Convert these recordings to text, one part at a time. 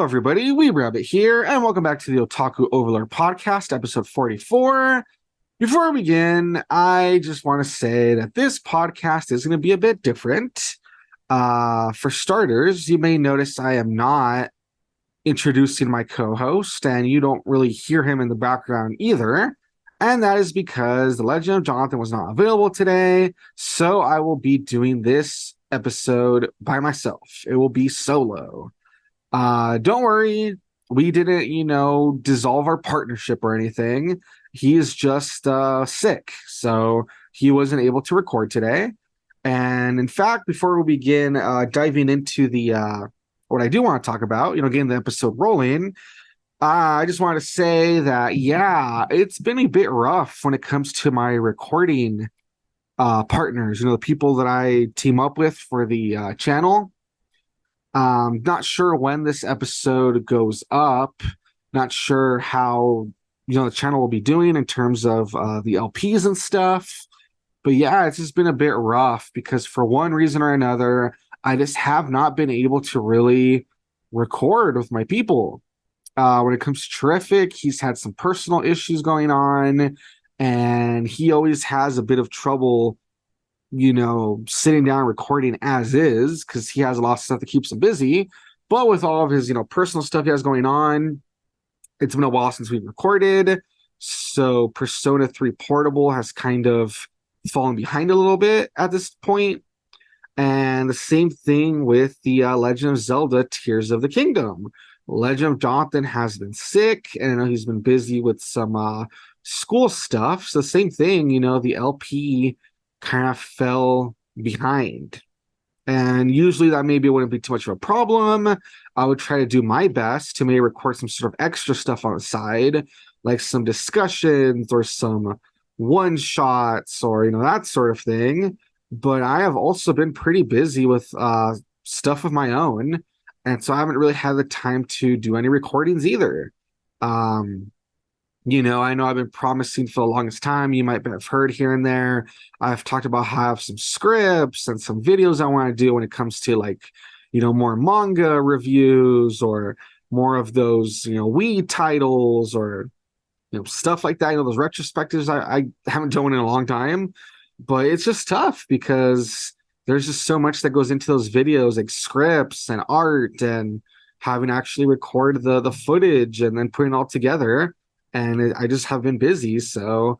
everybody, weebrabbit here, and welcome back to the Otaku Overlord Podcast, episode 44. Before we begin, I just want to say that this podcast is going to be a bit different. For starters, you may notice I am not introducing my co-host, and you don't really hear him in the background either. And that is because the Legend of Jonathan was not available today, so I will be doing this episode by myself. It will be solo. Don't worry, we didn't, dissolve our partnership or anything. He is just sick, so he wasn't able to record today. And in fact, before we begin diving into the what I do want to talk about, getting the episode rolling, I just want to say that, yeah, it's been a bit rough when it comes to my recording partners, the people that I team up with for the channel. Not sure when this episode goes up. Not sure how, the channel will be doing in terms of the LPs and stuff. But yeah, it's just been a bit rough because for one reason or another, I just have not been able to really record with my people. When it comes to Terrific, he's had some personal issues going on, and he always has a bit of trouble sitting down recording as is because he has a lot of stuff that keeps him busy. But with all of his, personal stuff he has going on, it's been a while since we've recorded. So Persona 3 Portable has kind of fallen behind a little bit at this point. And the same thing with the Legend of Zelda Tears of the Kingdom. Legend of Jonathan has been sick, and I know he's been busy with some school stuff. So same thing, the LP kind of fell behind. And usually that maybe wouldn't be too much of a problem. I would try to do my best to maybe record some sort of extra stuff on the side, like some discussions or some one-shots or, that sort of thing. But I have also been pretty busy with stuff of my own. And so I haven't really had the time to do any recordings either. I know I've been promising for the longest time. You might have heard here and there. I've talked about how I have some scripts and some videos I want to do when it comes to more manga reviews or more of those, Wii titles or, stuff like that. Those retrospectives I haven't done in a long time. But it's just tough because there's just so much that goes into those videos, like scripts and art and having to actually record the footage and then putting it all together. And I just have been busy. So,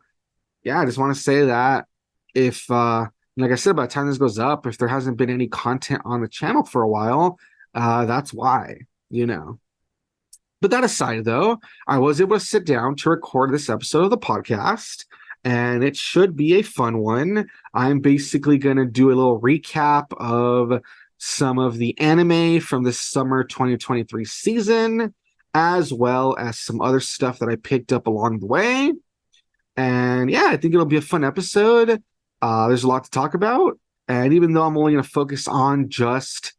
yeah, I just want to say that if, like I said, by the time this goes up, if there hasn't been any content on the channel for a while, that's why, But that aside, though, I was able to sit down to record this episode of the podcast, and it should be a fun one. I'm basically going to do a little recap of some of the anime from the summer 2023 season, as well as some other stuff that I picked up along the way. And yeah, I think it'll be a fun episode. There's a lot to talk about. And even though I'm only going to focus on just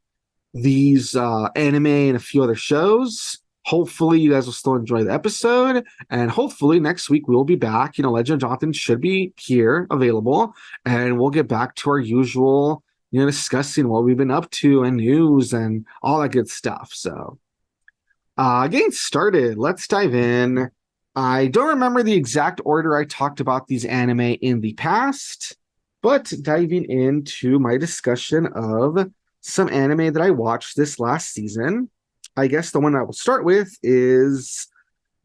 these anime and a few other shows, hopefully you guys will still enjoy the episode. And hopefully next week we'll be back. Legend of Jonathan should be here, available. And we'll get back to our usual, discussing what we've been up to and news and all that good stuff. So getting started, let's dive in. I don't remember the exact order I talked about these anime in the past, but diving into my discussion of some anime that I watched this last season, I guess the one I will start with is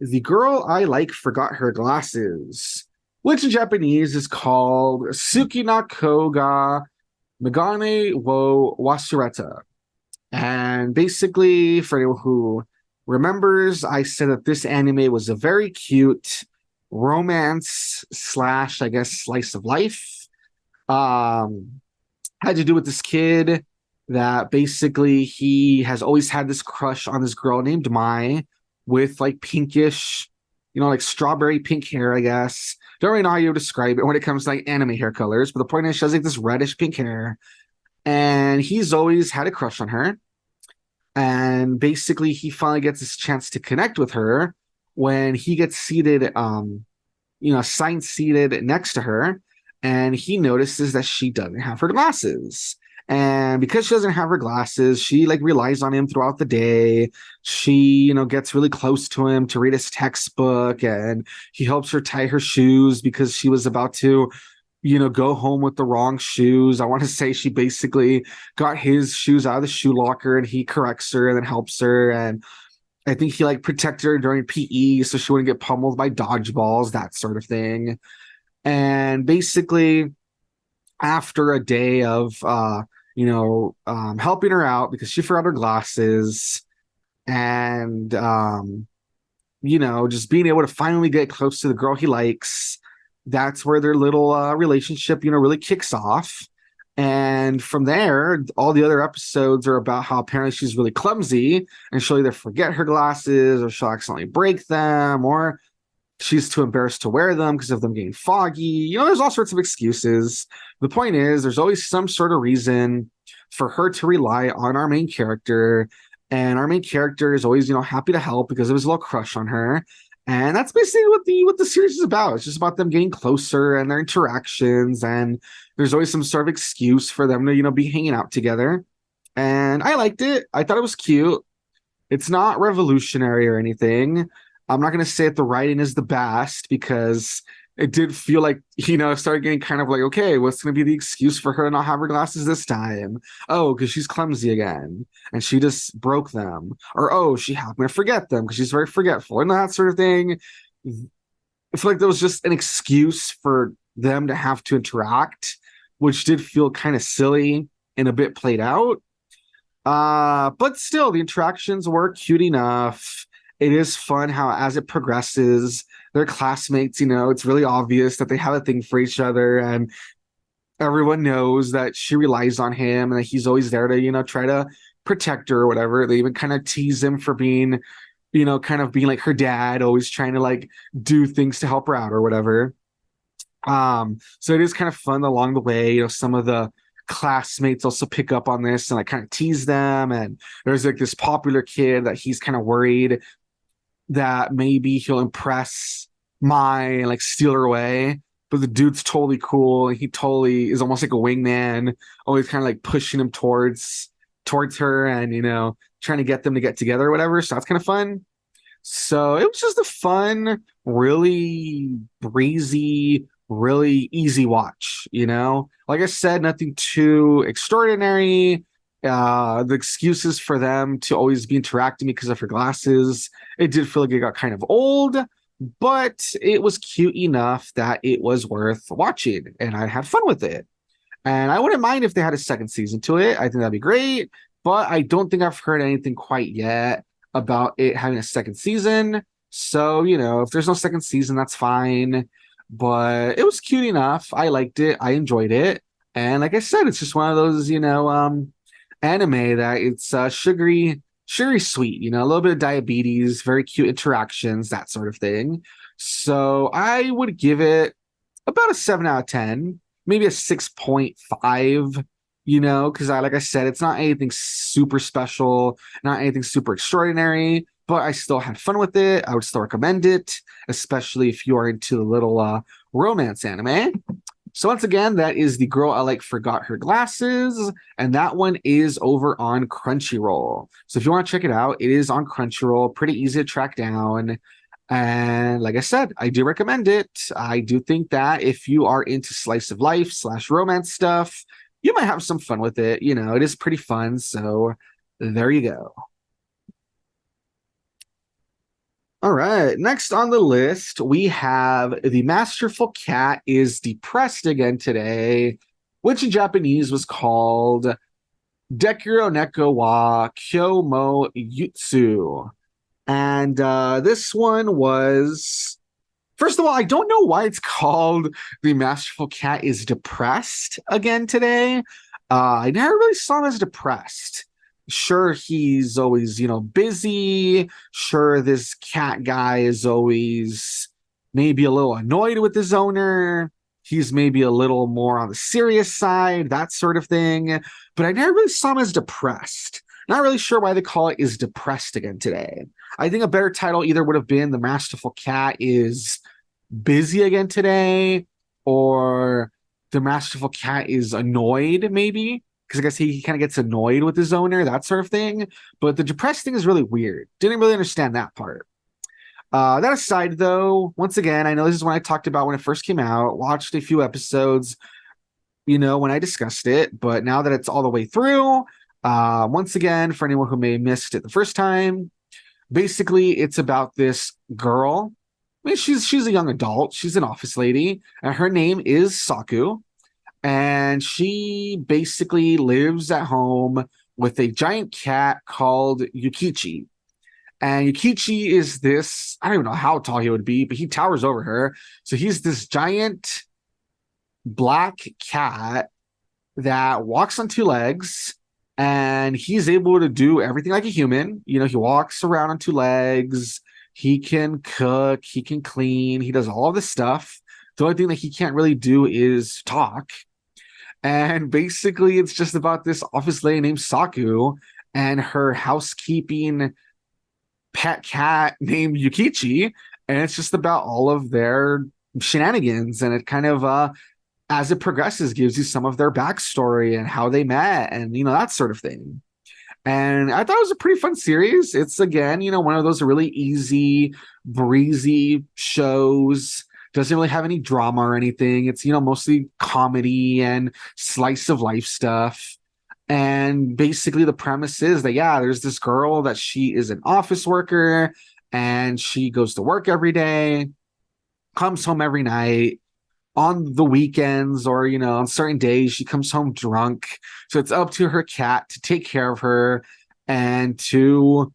The Girl I Like Forgot Her Glasses, which in Japanese is called Suki na Ko ga Megane wo Wasureta. And basically, for anyone who remembers, I said that this anime was a very cute romance slash, I guess, slice of life. Had to do with this kid that basically he has always had this crush on this girl named Mai with pinkish, strawberry pink hair, I guess. Don't really know how you would describe it when it comes to anime hair colors, but the point is she has this reddish pink hair, and he's always had a crush on her. And basically, he finally gets this chance to connect with her when he gets seated, assigned seated next to her, and he notices that she doesn't have her glasses. And because she doesn't have her glasses, she like relies on him throughout the day. She, gets really close to him to read his textbook, and he helps her tie her shoes because she was about to, go home with the wrong shoes. I want to say she basically got his shoes out of the shoe locker, and he corrects her and then helps her. And I think he like protected her during PE so she wouldn't get pummeled by dodgeballs, that sort of thing. And basically, after a day of helping her out because she forgot her glasses, and just being able to finally get close to the girl he likes, that's where their little relationship really kicks off. And from there, all the other episodes are about how apparently she's really clumsy and she'll either forget her glasses or she'll accidentally break them, or she's too embarrassed to wear them because of them getting foggy. There's all sorts of excuses. The point is, there's always some sort of reason for her to rely on our main character. And our main character is always, happy to help because of his little crush on her. And that's basically what the series is about. It's just about them getting closer and their interactions. And there's always some sort of excuse for them to, be hanging out together. And I liked it. I thought it was cute. It's not revolutionary or anything. I'm not going to say that the writing is the best because it did feel like, it started getting kind of like, okay, what's going to be the excuse for her to not have her glasses this time? Oh, because she's clumsy again and she just broke them. Or, oh, she happened to forget them because she's very forgetful and that sort of thing. I feel like there was just an excuse for them to have to interact, which did feel kind of silly and a bit played out. But still, the interactions were cute enough. It is fun how as it progresses, their classmates, it's really obvious that they have a thing for each other, and everyone knows that she relies on him and that he's always there to, try to protect her or whatever. They even kind of tease him for being, kind of being like her dad, always trying to like do things to help her out or whatever. So it is kind of fun along the way. Some of the classmates also pick up on this and like kind of tease them. And there's like this popular kid that he's kind of worried that maybe he'll impress Mai and like steal her away. But the dude's totally cool, and he totally is almost like a wingman, always kind of like pushing him towards her and trying to get them to get together or whatever. So that's kind of fun. So it was just a fun, really breezy, really easy watch. Like I said, nothing too extraordinary. The excuses for them to always be interacting because of her glasses, it did feel like it got kind of old, but it was cute enough that it was worth watching, and I had fun with it. And I wouldn't mind if they had a second season to it. I think that'd be great, but I don't think I've heard anything quite yet about it having a second season. So, if there's no second season, that's fine. But it was cute enough. I liked it. I enjoyed it. And like I said, it's just one of those, anime that it's sugary sweet, a little bit of diabetes, very cute interactions, that sort of thing. So I would give it about a 7 out of 10, maybe a 6.5, because like I said, it's not anything super special, not anything super extraordinary, but I still had fun with it. I would still recommend it, especially if you are into the little romance anime. So once again, that is The Girl I Like Forgot Her Glasses, and that one is over on Crunchyroll. So if you want to check it out, it is on Crunchyroll, pretty easy to track down. And like I said, I do recommend it. I do think that if you are into slice of life / romance stuff, you might have some fun with it. It is pretty fun. So there you go. All right, next on the list, we have The Masterful Cat is Depressed Again Today, which in Japanese was called Dekuro Neko wa Kyo mo Yutsu. And this one was, first of all, I don't know why it's called The Masterful Cat is Depressed Again Today. I never really saw him as depressed. Sure, he's always, busy. Sure, this cat guy is always maybe a little annoyed with his owner. He's maybe a little more on the serious side, that sort of thing. But I never really saw him as depressed. Not really sure why they call it is depressed again today. I think a better title either would have been The Masterful Cat is busy again today, or The Masterful Cat is annoyed, maybe. because I guess he kind of gets annoyed with his owner, that sort of thing. But the depressed thing is really weird. Didn't really understand that part. That aside, though, once again, I know this is when I talked about when it first came out, watched a few episodes, when I discussed it, but now that it's all the way through, once again, for anyone who may have missed it the first time, basically it's about this girl. I mean, she's a young adult. She's an office lady, and her name is Saku. And she basically lives at home with a giant cat called Yukichi. And Yukichi is this, I don't even know how tall he would be, but he towers over her. So he's this giant black cat that walks on two legs, and he's able to do everything like a human. He walks around on two legs. He can cook, he can clean, he does all this stuff. The only thing that he can't really do is talk. And basically, it's just about this office lady named Saku and her housekeeping pet cat named Yukichi. And it's just about all of their shenanigans. And it kind of, as it progresses, gives you some of their backstory and how they met and, that sort of thing. And I thought it was a pretty fun series. It's, again, one of those really easy, breezy shows. Doesn't really have any drama or anything. It's, mostly comedy and slice of life stuff. And basically the premise is that, yeah, there's this girl that she is an office worker and she goes to work every day, comes home every night. On the weekends or, on certain days, she comes home drunk. So it's up to her cat to take care of her and to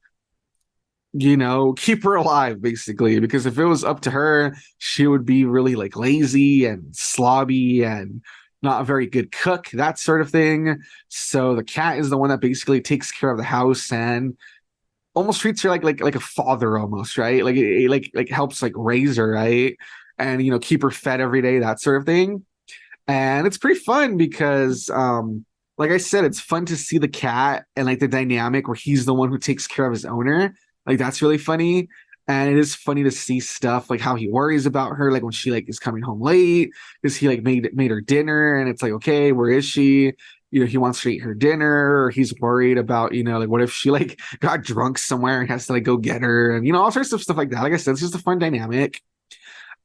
keep her alive, basically, because if it was up to her, she would be really like lazy and slobby and not a very good cook, that sort of thing. So the cat is the one that basically takes care of the house and almost treats her like a father almost, right? Like it helps like raise her, right? And keep her fed every day, that sort of thing. And it's pretty fun because like I said, it's fun to see the cat and like the dynamic where he's the one who takes care of his owner. Like that's really funny. And it is funny to see stuff like how he worries about her, like when she like is coming home late, because he like made her dinner, and it's like, okay, where is she? He wants to eat her dinner, or he's worried about, like what if she like got drunk somewhere and has to like go get her, and all sorts of stuff like that. Like I said, it's just a fun dynamic.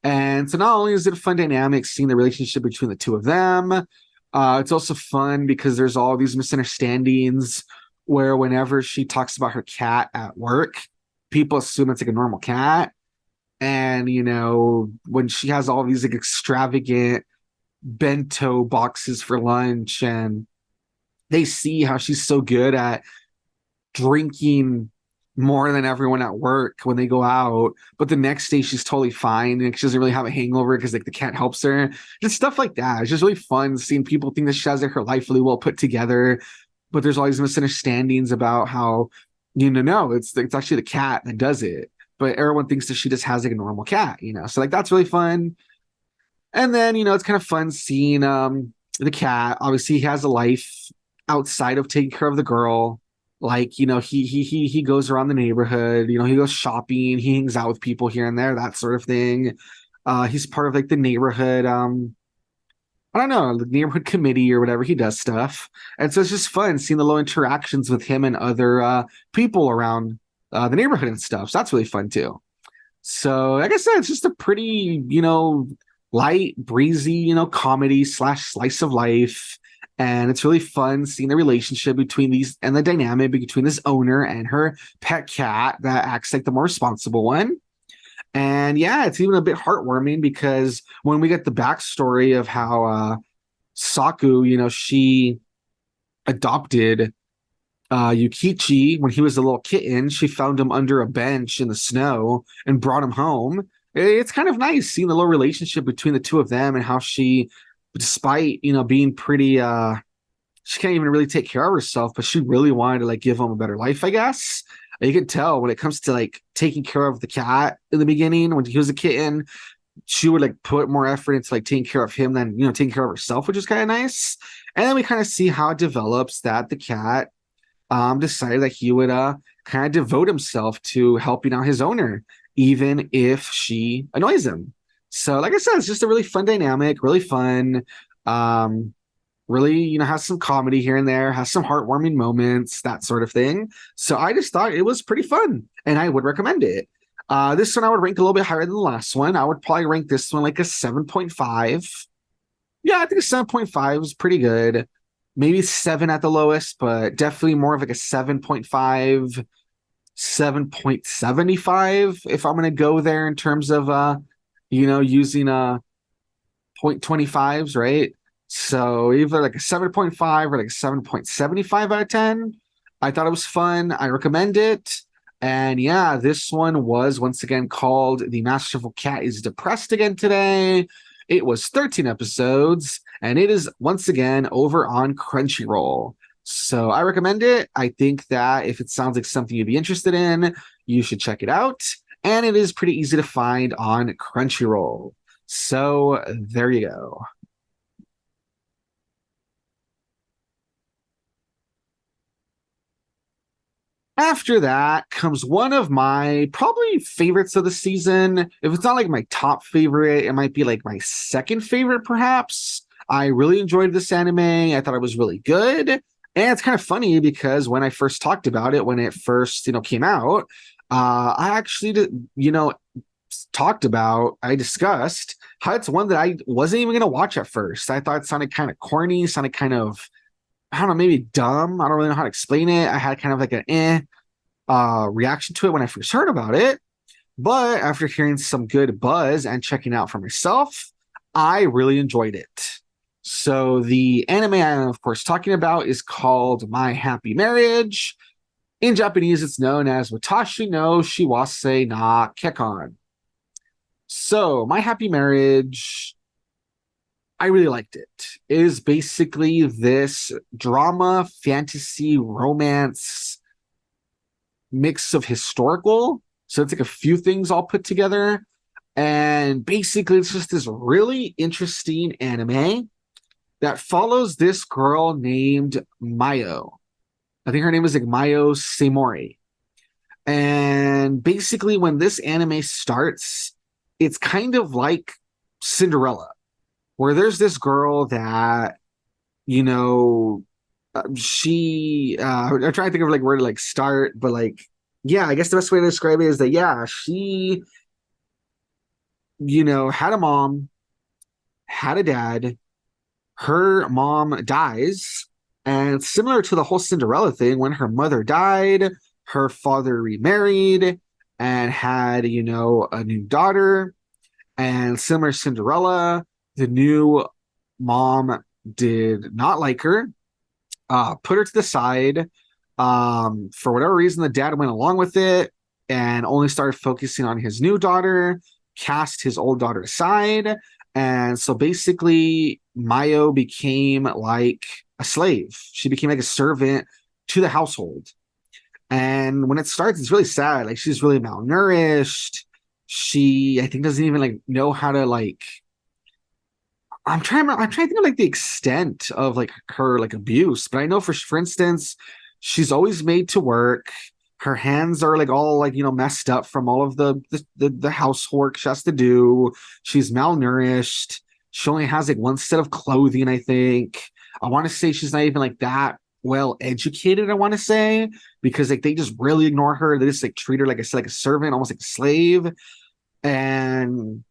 And so not only is it a fun dynamic seeing the relationship between the two of them, it's also fun because there's all these misunderstandings where whenever she talks about her cat at work, people assume it's like a normal cat. And, when she has all these like extravagant bento boxes for lunch and they see how she's so good at drinking more than everyone at work when they go out, but the next day she's totally fine and she doesn't really have a hangover because like the cat helps her. Just stuff like that. It's just really fun seeing people think that she has like her life really well put together, but there's all these misunderstandings about how no, it's actually the cat that does it, but everyone thinks that she just has like a normal cat, so like that's really fun. And then it's kind of fun seeing the cat. Obviously he has a life outside of taking care of the girl. Like, he goes around the neighborhood, he goes shopping, he hangs out with people here and there, that sort of thing. He's part of like the neighborhood, I don't know, the neighborhood committee or whatever. He does stuff. And so it's just fun seeing the little interactions with him and other people around the neighborhood and stuff. So that's really fun too. So like I said, it's just a pretty, light, breezy, comedy / slice of life. And it's really fun seeing the relationship between these and the dynamic between this owner and her pet cat that acts like the more responsible one. And yeah, it's even a bit heartwarming because when we get the backstory of how Saku, she adopted Yukichi when he was a little kitten. She found him under a bench in the snow and brought him home. It's kind of nice seeing the little relationship between the two of them and how she, despite being pretty she can't even really take care of herself, but she really wanted to like give him a better life, I guess. You can tell when it comes to like taking care of the cat in the beginning when he was a kitten, she would like put more effort into like taking care of him than taking care of herself, which is kind of nice. And then we kind of see how it develops that the cat decided that he would kind of devote himself to helping out his owner, even if she annoys him. So, like I said, it's just a really fun dynamic, really fun, really, has some comedy here and there, has some heartwarming moments, that sort of thing. So I just thought it was pretty fun, and I would recommend it. This one I would rank a little bit higher than the last one. I would probably rank this one like a 7.5. Yeah, I think a 7.5 is pretty good. Maybe 7 at the lowest, but definitely more of like a 7.5, 7.75 if I'm going to go there in terms of using 0.25s, right? So either like a 7.5 or like a 7.75 out of 10. I thought it was fun. I recommend it. And yeah, this one was once again called The Masterful Cat is Depressed Again Today. It was 13 episodes, and it is once again over on Crunchyroll. So I recommend it. I think that if it sounds like something you'd be interested in, you should check it out. And it is pretty easy to find on Crunchyroll. So there you go. After that comes one of my probably favorites of the season. If it's not like my top favorite, it might be like my second favorite, perhaps. I really enjoyed this anime. I thought it was really good. And it's kind of funny because when I first talked about it, when it first, came out, I actually, I discussed how it's one that I wasn't even going to watch at first. I thought it sounded kind of corny, sounded kind of, I don't know, maybe dumb. I don't really know how to explain it. I had kind of like an reaction to it when I first heard about it. But after hearing some good buzz and checking out for myself, I really enjoyed it. So the anime I'm, of course, talking about is called My Happy Marriage. In Japanese, it's known as Watashi no Shiwase na Kekkon. So My Happy Marriage, I really liked it. It is basically this drama, fantasy, romance mix of historical. So it's like a few things all put together. And basically, it's just this really interesting anime that follows this girl named Mayo. I think her name is like Mayo Seimori. And basically, when this anime starts, it's kind of like Cinderella, where there's this girl that, I'm trying to think of like where to like start, but like, yeah, I guess the best way to describe it is that, yeah, she, had a mom, had a dad, her mom dies, and similar to the whole Cinderella thing, when her mother died, her father remarried and had, a new daughter. And similar to Cinderella, the new mom did not like her, put her to the side. For whatever reason, the dad went along with it and only started focusing on his new daughter, cast his old daughter aside. And so basically, Mayo became like a slave. She became like a servant to the household. And when it starts, it's really sad. Like, she's really malnourished. She, I think, doesn't even like know how to like. I'm trying to think of like the extent of like her like abuse, but I know for instance, she's always made to work. Her hands are like all like messed up from all of the housework she has to do. She's malnourished. She only has like one set of clothing, I think. I want to say she's not even like that well educated, I want to say, because like they just really ignore her. They just like treat her like I said, like a servant, almost like a slave. And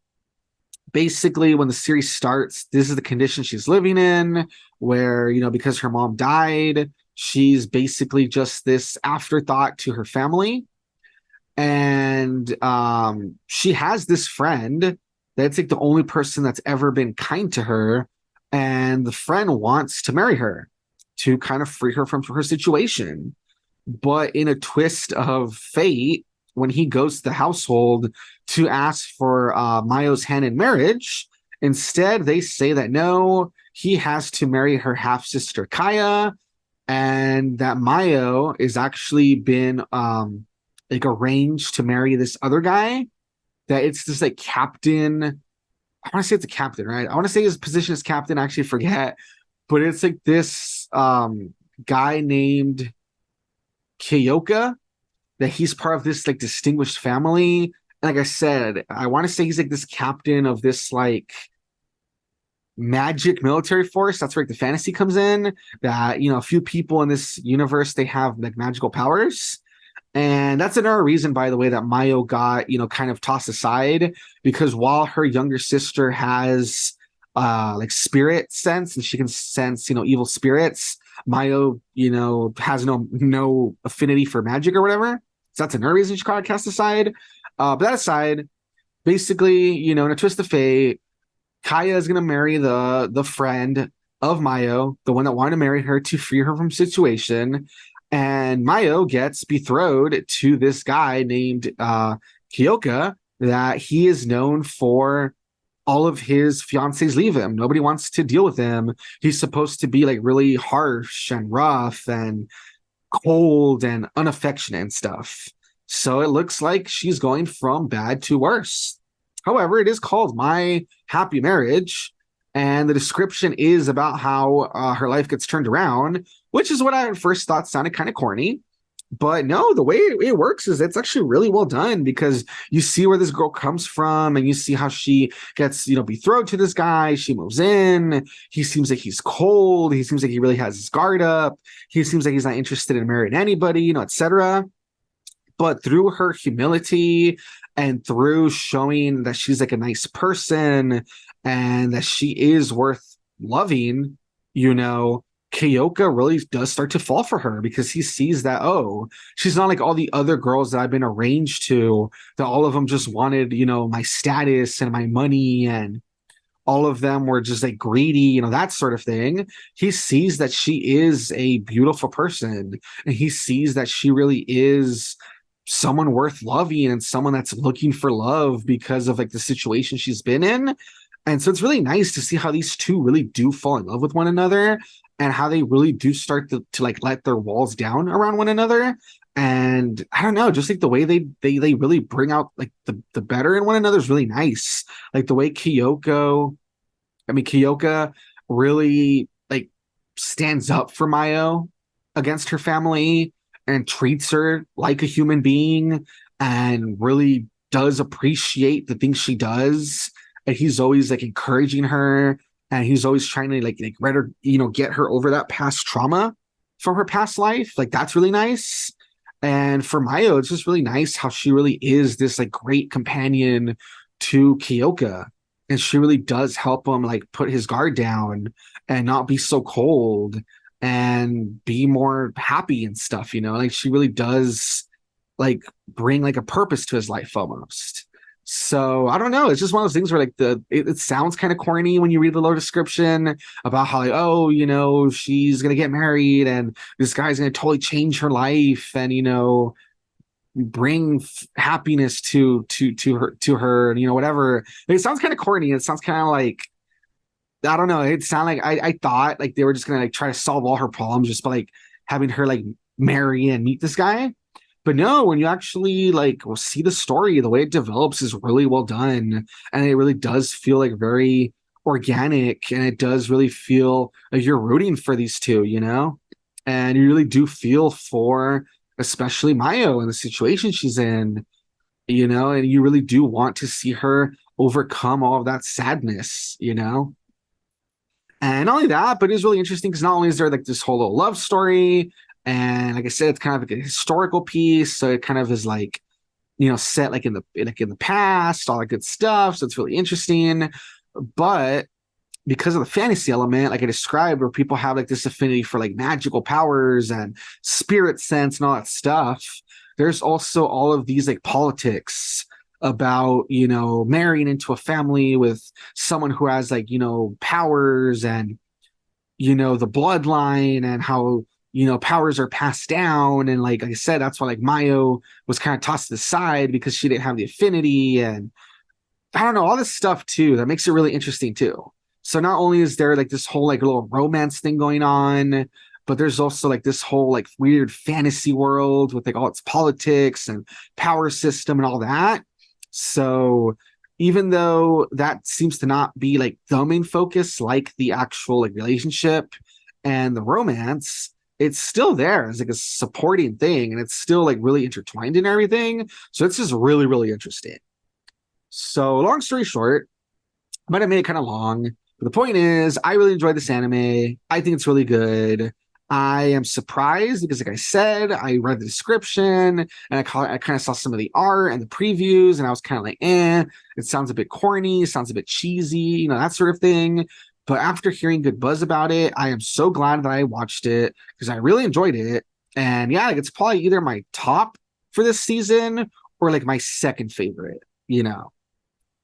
basically, when the series starts, this is the condition she's living in, where, because her mom died, she's basically just this afterthought to her family. And she has this friend that's like the only person that's ever been kind to her. And the friend wants to marry her to kind of free her from her situation. But in a twist of fate, when he goes to the household to ask for Mayo's hand in marriage, instead they say that no, he has to marry her half sister Kaya, and that Mayo is actually been like arranged to marry this other guy. That it's this like captain. I want to say it's a captain, right? I want to say his position is captain. I actually forget, but it's like this guy named 𝐥𝐤𝐞, that he's part of this like distinguished family. And like I said, I want to say he's like this captain of this like magic military force. That's where like, the fantasy comes in. That a few people in this universe they have like magical powers. And that's another reason, by the way, that 𝐤𝐤 got, kind of tossed aside because while her younger sister has like spirit sense and she can sense, evil spirits, 𝐤𝐤, has no affinity for magic or whatever. So that's another reason she got cast aside. But that aside, basically, in a twist of fate, Kaya is gonna marry the friend of 𝐤𝐤, the one that wanted to marry her to free her from situation. And 𝐤𝐤 gets betrothed to this guy named 𝐥𝐤𝐤𝐞 that he is known for all of his fiancés leave him. Nobody wants to deal with him. He's supposed to be like really harsh and rough and cold and unaffectionate and stuff. So it looks like she's going from bad to worse. However, it is called My Happy Marriage, and the description is about how her life gets turned around, which is what I at first thought sounded kind of corny. But no, the way it works is it's actually really well done because you see where this girl comes from and you see how she gets, betrothed to this guy. She moves in. He seems like he's cold. He seems like he really has his guard up. He seems like he's not interested in marrying anybody, etc. But through her humility and through showing that she's like a nice person and that she is worth loving, 𝐥𝐤𝐤𝐞 really does start to fall for her because he sees that, oh, she's not like all the other girls that I've been arranged to, that all of them just wanted, my status and my money, and all of them were just like greedy, that sort of thing. He sees that she is a beautiful person and he sees that she really is someone worth loving and someone that's looking for love because of like the situation she's been in. And so it's really nice to see how these two really do fall in love with one another and how they really do start to like let their walls down around one another. And I don't know, just like the way they really bring out like the better in one another is really nice. Like the way 𝐥𝐤𝐞 really like stands up for 𝐤𝐤 against her family and treats her like a human being and really does appreciate the things she does. And he's always like encouraging her and he's always trying to like let her, get her over that past trauma from her past life. Like that's really nice. And for 𝐤𝐤, it's just really nice how she really is this like great companion to 𝐥𝐤𝐞. And she really does help him like put his guard down and not be so cold and be more happy and stuff, like she really does like bring like a purpose to his life almost. So I don't know. It's just one of those things where like it sounds kind of corny when you read the little description about how like, oh, she's gonna get married and this guy's gonna totally change her life and bring happiness to her and whatever. It sounds kind of corny. It sounds kind of like I don't know. It sounded like I thought like they were just gonna like try to solve all her problems just by like having her like marry and meet this guy. But no, when you actually like see the story, the way it develops is really well done, and it really does feel like very organic, and it does really feel like you're rooting for these two, and you really do feel for especially 𝐤𝐤 and the situation she's in, and you really do want to see her overcome all of that sadness, And not only that, but it's really interesting because not only is there like this whole little love story, and like I said, it's kind of like a historical piece, so it kind of is like, set like in the past, all that good stuff. So it's really interesting. But because of the fantasy element, like I described, where people have like this affinity for like magical powers and spirit sense and all that stuff, there's also all of these like politics about marrying into a family with someone who has like powers and the bloodline and how powers are passed down. And like I said, that's why like 𝐤𝐤 was kind of tossed to the side because she didn't have the affinity, and I don't know, all this stuff too that makes it really interesting too. So not only is there like this whole like little romance thing going on, but there's also like this whole like weird fantasy world with like all its politics and power system and all that. So even though that seems to not be like the main focus, like the actual like relationship and the romance, it's still there as like a supporting thing, and it's still like really intertwined in everything. So it's just really, really interesting. So long story short, I might have made it kind of long, But the point is, I really enjoyed this anime. I think it's really good. I am surprised because, like I said, I read the description and I kind of saw some of the art and the previews, and I was kind of like, it sounds a bit corny, sounds a bit cheesy, that sort of thing. But after hearing good buzz about it, I am so glad that I watched it because I really enjoyed it. And yeah, like, it's probably either my top for this season or like my second favorite.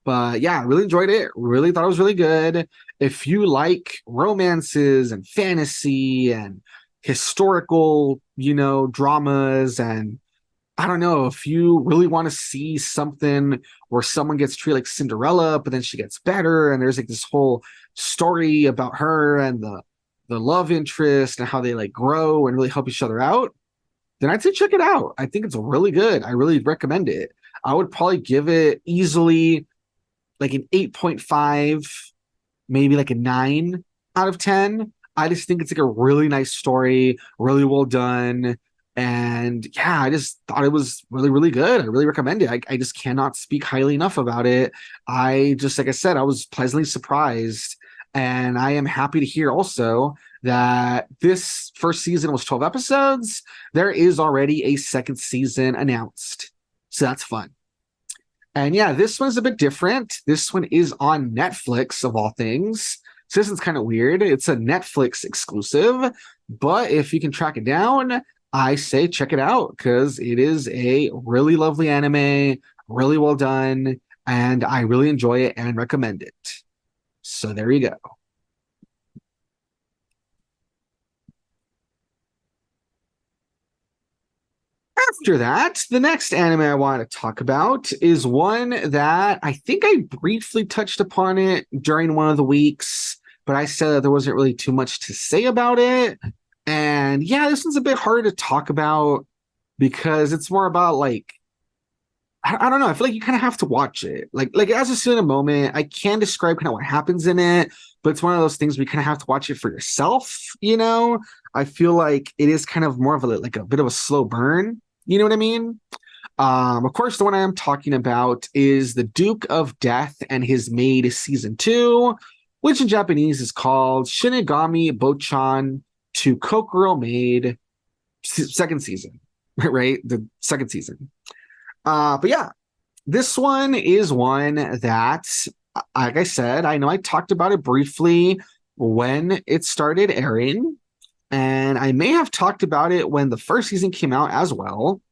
But yeah, I really enjoyed it. Really thought it was really good. If you like romances and fantasy and historical, dramas, and I don't know, if you really want to see something where someone gets treated like Cinderella, but then she gets better, and there's like this whole story about her and the love interest and how they like grow and really help each other out, then I'd say check it out. I think it's really good. I really recommend it. I would probably give it easily like an 8.5, maybe like a 9 out of 10. I just think it's like a really nice story, really well done. And yeah, I just thought it was really, really good. I really recommend it. I just cannot speak highly enough about it. I just, like I said, I was pleasantly surprised. And I am happy to hear also that this first season was 12 episodes. There is already a second season announced. So that's fun. And yeah, this one's a bit different. This one is on Netflix, of all things. So this is kind of weird. It's a Netflix exclusive, but if you can track it down, I say check it out because it is a really lovely anime, really well done, and I really enjoy it and recommend it. So there you go. After that, the next anime I want to talk about is one that I think I briefly touched upon it during one of the weeks, but I said that there wasn't really too much to say about it. And yeah, this one's a bit hard to talk about because it's more about like, I don't know. I feel like you kind of have to watch it. Like as a student moment, I can describe kind of what happens in it, but it's one of those things we kind of have to watch it for yourself. I feel like it is kind of more of like a bit of a slow burn. You know what I mean? Of course, the one I am talking about is The Duke of Death and His Maid Season 2, which in Japanese is called Shinigami Bochan to Kokoro Maid second season, right? The second season. But yeah, this one is one that, like I said, I know I talked about it briefly when it started airing, and I may have talked about it when the first season came out as well.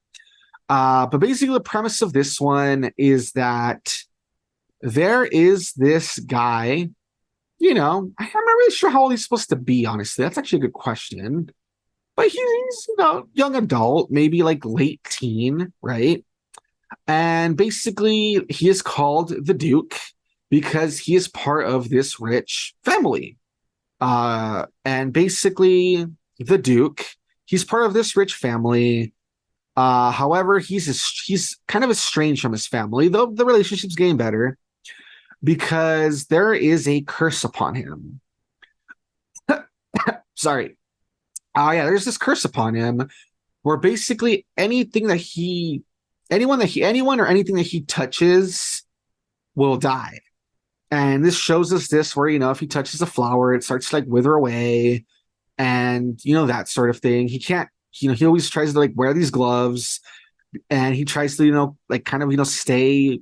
But basically, the premise of this one is that there is this guy, I'm not really sure how old he's supposed to be, honestly. That's actually a good question. But he's young adult, maybe like late teen, right? And basically, he is called the Duke because he is part of this rich family. And basically, the Duke, he's part of this rich family. However, he's kind of estranged from his family, though the relationship's getting better because there is a curse upon him. Sorry. Yeah, there's this curse upon him where basically anyone or anything that he touches will die. And this shows us this where, if he touches a flower, it starts to like wither away and, that sort of thing. He can't, he always tries to like wear these gloves and he tries to, like kind of, stay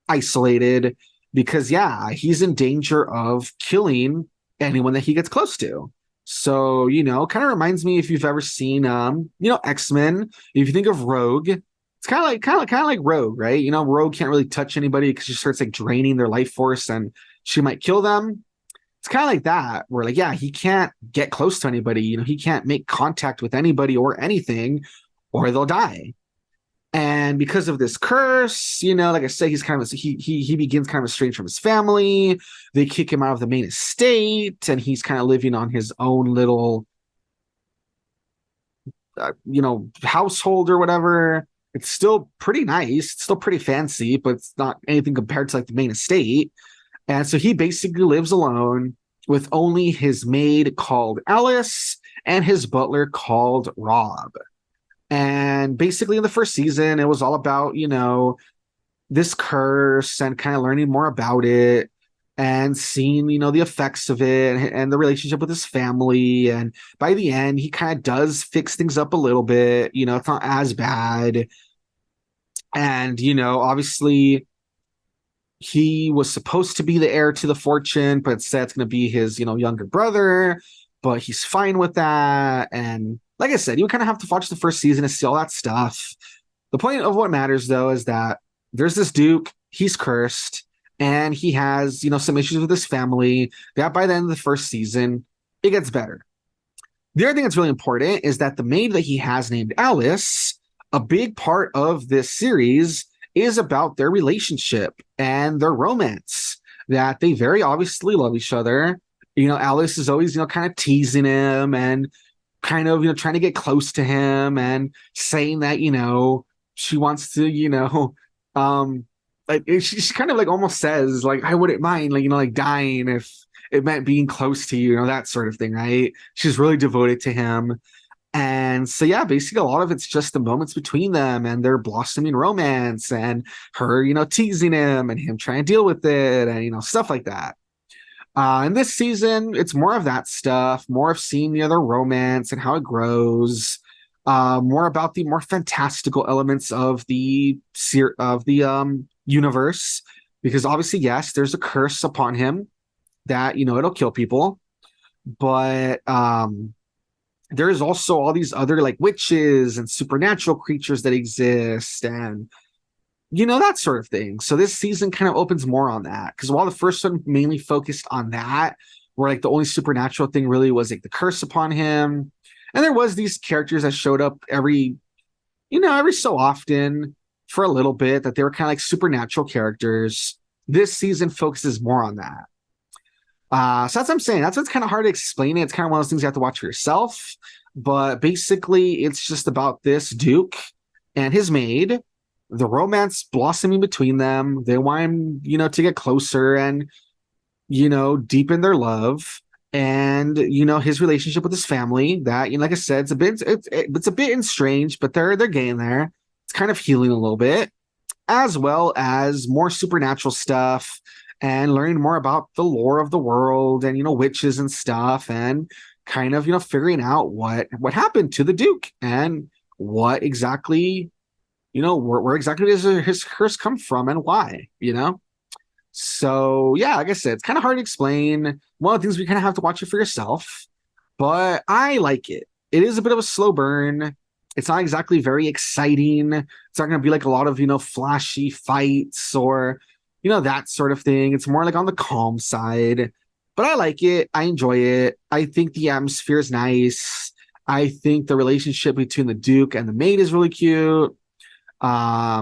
isolated because, yeah, he's in danger of killing anyone that he gets close to. So, kind of reminds me if you've ever seen, X-Men, if you think of Rogue, it's kind of like Rogue, right? Rogue can't really touch anybody because she starts like draining their life force and she might kill them. It's kind of like that, where like, yeah, he can't get close to anybody. He can't make contact with anybody or anything, or they'll die. And because of this curse, like I said, he's kind of he begins kind of estranged from his family. They kick him out of the main estate, and he's kind of living on his own little, household or whatever. It's still pretty nice. It's still pretty fancy, but it's not anything compared to like the main estate. And so he basically lives alone with only his maid called Alice and his butler called Rob. And basically in the first season, it was all about, this curse and kind of learning more about it. and seeing, the effects of it and the relationship with his family. And by the end, he kind of does fix things up a little bit. It's not as bad. And, obviously he was supposed to be the heir to the fortune, but instead it's going to be his, younger brother, but he's fine with that. And like I said, you kind of have to watch the first season to see all that stuff. The point of what matters, though, is that there's this Duke, he's cursed, and he has, some issues with his family. That by the end of the first season, it gets better. The other thing that's really important is that the maid that he has named Alice, a big part of this series is about their relationship and their romance, that they very obviously love each other. Alice is always, kind of teasing him and kind of, trying to get close to him and saying that, she wants to, like she kind of like almost says like, I wouldn't mind like dying if it meant being close to you, that sort of thing, right? She's really devoted to him. And so, yeah, basically a lot of it's just the moments between them and their blossoming romance and her, teasing him and him trying to deal with it and, stuff like that. In this season, it's more of that stuff, more of seeing the other romance and how it grows, more about the more fantastical elements of the universe, because obviously, yes, there's a curse upon him that, it'll kill people, but there's also all these other like witches and supernatural creatures that exist and that sort of thing. So this season kind of opens more on that, because while the first one mainly focused on that, where like the only supernatural thing really was like the curse upon him, and there was these characters that showed up every so often for a little bit, that they were kind of like supernatural characters. This season focuses more on that. So that's what I'm saying. That's what's kind of hard to explain it. It's kind of one of those things you have to watch for yourself. But basically, it's just about this Duke and his maid, the romance blossoming between them. They want him, to get closer and, deepen their love. And, his relationship with his family that, like I said, it's a bit strange, but they're getting there. It's kind of healing a little bit, as well as more supernatural stuff and learning more about the lore of the world and, witches and stuff, and kind of, figuring out what happened to the Duke and what exactly, where exactly does his curse come from and why, So, yeah, like I said, it's kind of hard to explain. One of the things we kind of have to watch it for yourself, but I like it. It is a bit of a slow burn. It's not exactly very exciting. It's not going to be like a lot of, flashy fights or, that sort of thing. It's more like on the calm side, but I like it. I enjoy it. I think the atmosphere is nice. I think the relationship between the Duke and the maid is really cute. I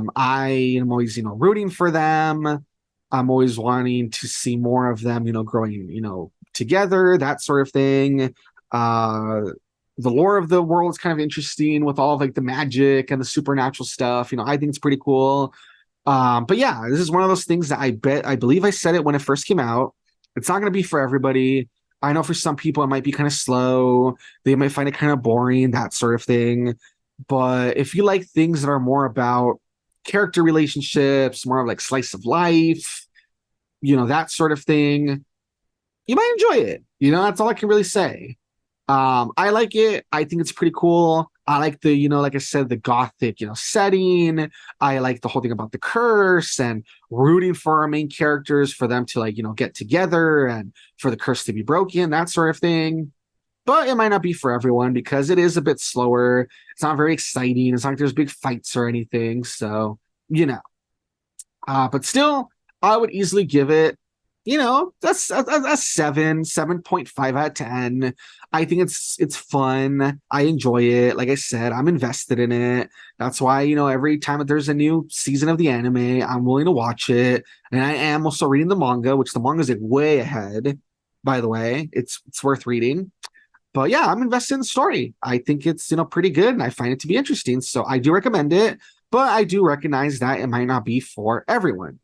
am always, rooting for them. I'm always wanting to see more of them, growing, together, that sort of thing. The lore of the world is kind of interesting with all of like the magic and the supernatural stuff. I think it's pretty cool. But yeah, this is one of those things that I believe I said it when it first came out. It's not going to be for everybody. I know for some people it might be kind of slow. They might find it kind of boring, that sort of thing. But if you like things that are more about character relationships, more of like slice of life, that sort of thing, you might enjoy it. That's all I can really say. I like it. I think it's pretty cool. I like the, like I said, the gothic, setting. I like the whole thing about the curse and rooting for our main characters, for them to like, get together and for the curse to be broken, that sort of thing. But it might not be for everyone because it is a bit slower. It's not very exciting. It's not like there's big fights or anything. So, but still, I would easily give it, that's a 7.5 out of 10. I think it's fun. I enjoy it. Like I said, I'm invested in it. That's why, every time that there's a new season of the anime, I'm willing to watch it. And I am also reading the manga, which the manga is like way ahead, by the way. It's worth reading. But yeah, I'm invested in the story. I think it's, pretty good and I find it to be interesting. So I do recommend it, but I do recognize that it might not be for everyone.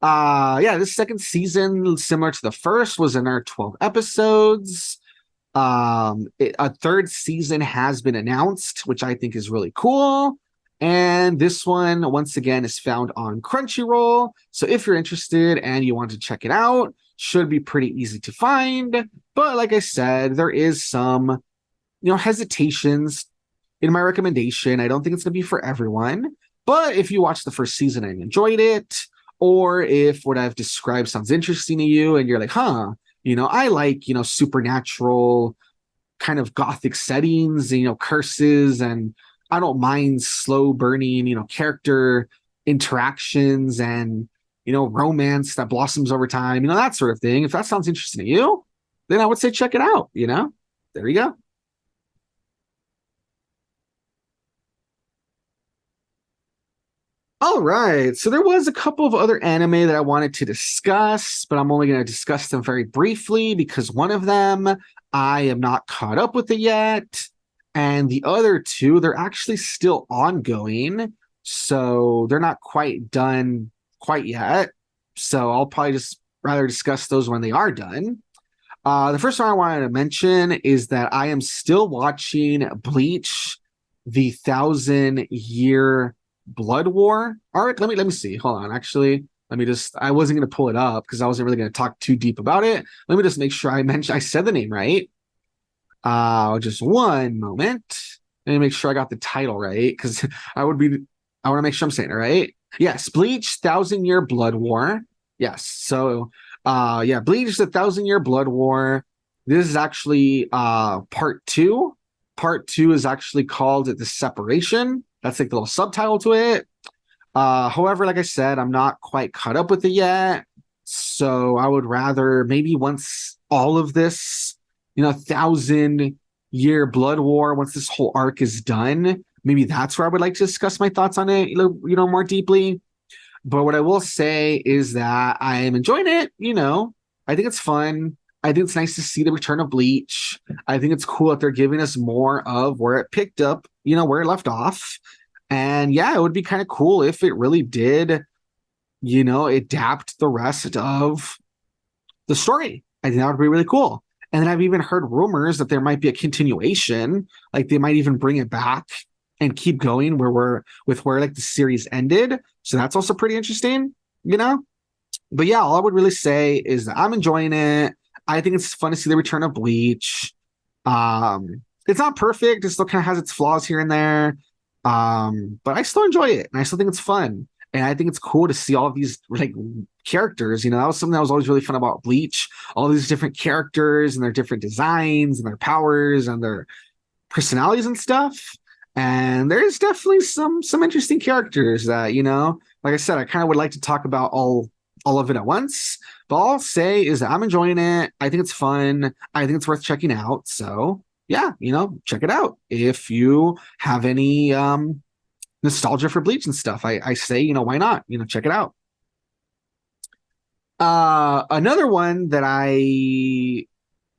Yeah, this second season, similar to the first, was in our 12 episodes. A third season has been announced, which I think is really cool. And this one, once again, is found on Crunchyroll. So if you're interested and you want to check it out, should be pretty easy to find. But like I said, there is some, hesitations in my recommendation. I don't think it's going to be for everyone. But if you watched the first season and enjoyed it, or if what I've described sounds interesting to you and you're like, I like, supernatural kind of gothic settings, curses, and I don't mind slow burning, character interactions and, romance that blossoms over time, that sort of thing. If that sounds interesting to you, then I would say check it out, There you go. All right, so there was a couple of other anime that I wanted to discuss, but I'm only going to discuss them very briefly because one of them I am not caught up with it yet, and the other two, they're actually still ongoing, so they're not quite done quite yet. So I'll probably just rather discuss those when they are done. The first one I wanted to mention is that I am still watching Bleach, the Thousand Year Blood War. All right, let me see. Hold on. Actually, let me just. I wasn't going to pull it up because I wasn't really going to talk too deep about it. Let me just make sure I said the name right. Just one moment. Let me make sure I got the title right because I want to make sure I'm saying it right. Yes, Bleach, Thousand Year Blood War. Yes. So, yeah, Bleach, the Thousand Year Blood War. This is actually part two. Part two is actually called The Separation. That's like the little subtitle to it. However, like I said, I'm not quite caught up with it yet. So I would rather maybe once all of this, 1,000-year blood war, once this whole arc is done, maybe that's where I would like to discuss my thoughts on it, more deeply. But what I will say is that I am enjoying it. I think it's fun. I think it's nice to see the return of Bleach. I think it's cool that they're giving us more of where it picked up, where it left off. And yeah, it would be kind of cool if it really did, adapt the rest of the story. I think that would be really cool. And then I've even heard rumors that there might be a continuation, like they might even bring it back and keep going where like the series ended. So that's also pretty interesting, But yeah, all I would really say is that I'm enjoying it. I think it's fun to see the return of Bleach. It's not perfect. It still kind of has its flaws here and there. But I still enjoy it, and I still think it's fun. And I think it's cool to see all of these like characters. That was something that was always really fun about Bleach. All these different characters and their different designs and their powers and their personalities and stuff. And there's definitely some interesting characters that, like I said, I kind of would like to talk about all of it at once. But all I'll say is that I'm enjoying it. I think it's fun. I think it's worth checking out. So yeah, check it out. If you have any nostalgia for Bleach and stuff, I say, why not? Check it out. Another one that I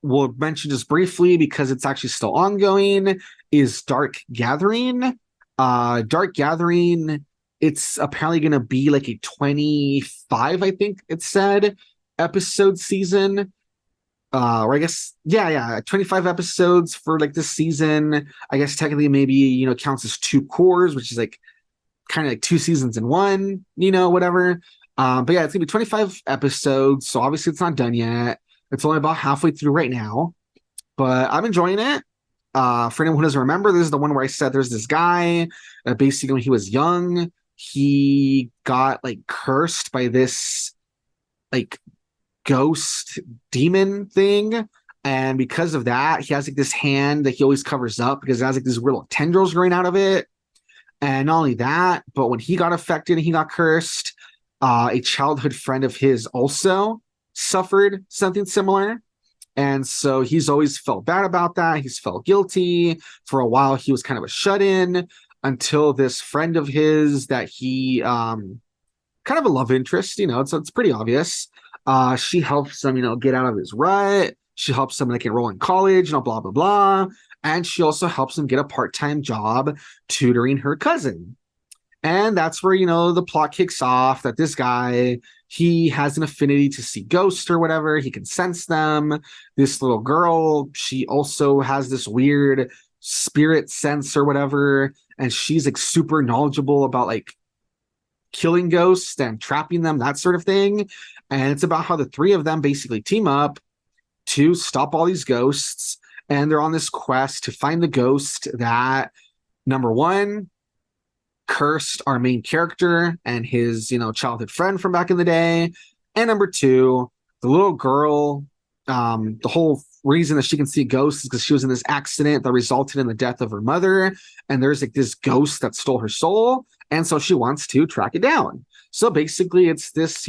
will mention just briefly because it's actually still ongoing is Dark Gathering. Dark Gathering, it's apparently going to be like a 25, I think it said, episode season. Or I guess, yeah, 25 episodes for like this season. I guess technically maybe, counts as two cores, which is like kind of like two seasons in one, whatever. But yeah, it's gonna be 25 episodes. So obviously it's not done yet. It's only about halfway through right now, but I'm enjoying it. For anyone who doesn't remember, this is the one where I said there's this guy, basically when he was young, he got like cursed by this like ghost demon thing. And because of that, he has like this hand that he always covers up because it has like these little tendrils growing out of it. And not only that, but when he got affected and he got cursed, a childhood friend of his also suffered something similar. And so he's always felt bad about that. He's felt guilty. For a while, he was kind of a shut-in until this friend of his that he kind of a love interest, it's pretty obvious. She helps him, get out of his rut. She helps him like enroll in college, blah, blah, blah. And she also helps him get a part-time job tutoring her cousin. And that's where, the plot kicks off that this guy, he has an affinity to see ghosts or whatever. He can sense them. This little girl, she also has this weird spirit sense or whatever. and she's like super knowledgeable about like killing ghosts and trapping them, that sort of thing. And it's about how the three of them basically team up to stop all these ghosts. And they're on this quest to find the ghost that, number one, cursed our main character and his, childhood friend from back in the day. And number two, the little girl, the whole reason that she can see ghosts is because she was in this accident that resulted in the death of her mother. And there's like this ghost that stole her soul. And so she wants to track it down. So basically it's this,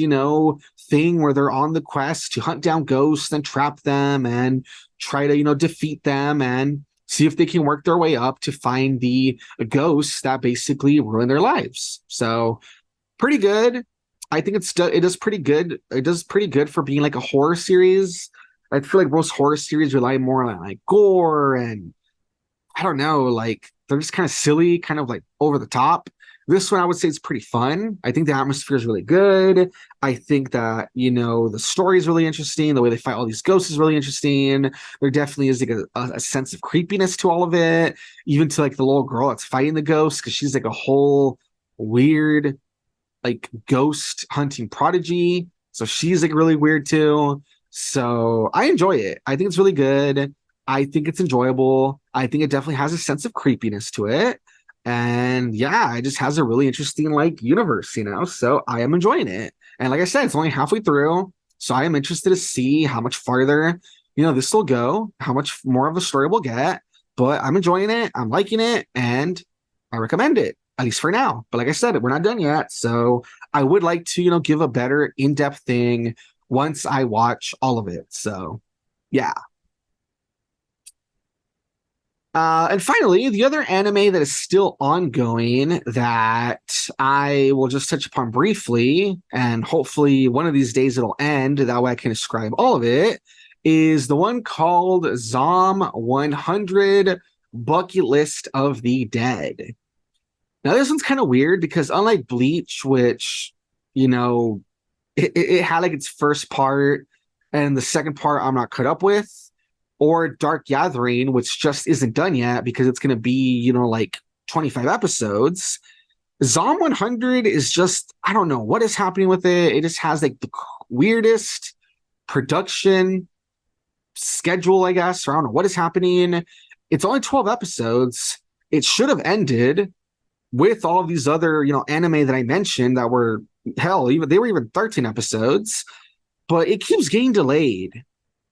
thing where they're on the quest to hunt down ghosts and trap them and try to, defeat them and see if they can work their way up to find the ghosts that basically ruin their lives. So pretty good. I think it does pretty good. It does pretty good for being like a horror series. I feel like most horror series rely more on like gore and I don't know, like they're just kind of silly, kind of like over the top. This one I would say is pretty fun. I think the atmosphere is really good. I think that, the story is really interesting. The way they fight all these ghosts is really interesting. There definitely is like a sense of creepiness to all of it, even to like the little girl that's fighting the ghosts, because she's like a whole weird like ghost hunting prodigy. So she's like really weird too. So I enjoy it. I think it's really good. I think it's enjoyable. I think it definitely has a sense of creepiness to it. And yeah, it just has a really interesting like universe, so I am enjoying it. And like I said, it's only halfway through, so I am interested to see how much farther, this will go, how much more of a story we'll get. But I'm enjoying it, I'm liking it, and I recommend it, at least for now. But like I said, we're not done yet, so I would like to, give a better in-depth thing once I watch all of it. So yeah. And finally, the other anime that is still ongoing that I will just touch upon briefly, and hopefully one of these days it'll end, that way I can describe all of it, is the one called 𝐬𝐨 100 Bucket List of the Dead. Now, this one's kind of weird because unlike Bleach, which, it had like its first part and the second part I'm not caught up with, or Dark Gathering, which just isn't done yet because it's going to be, like 25 episodes. 𝐬𝐨 100 is just, I don't know what is happening with it. It just has like the weirdest production schedule, I guess, or I don't know what is happening. It's only 12 episodes. It should have ended with all of these other, anime that I mentioned that were, hell, they were even 13 episodes, but it keeps getting delayed.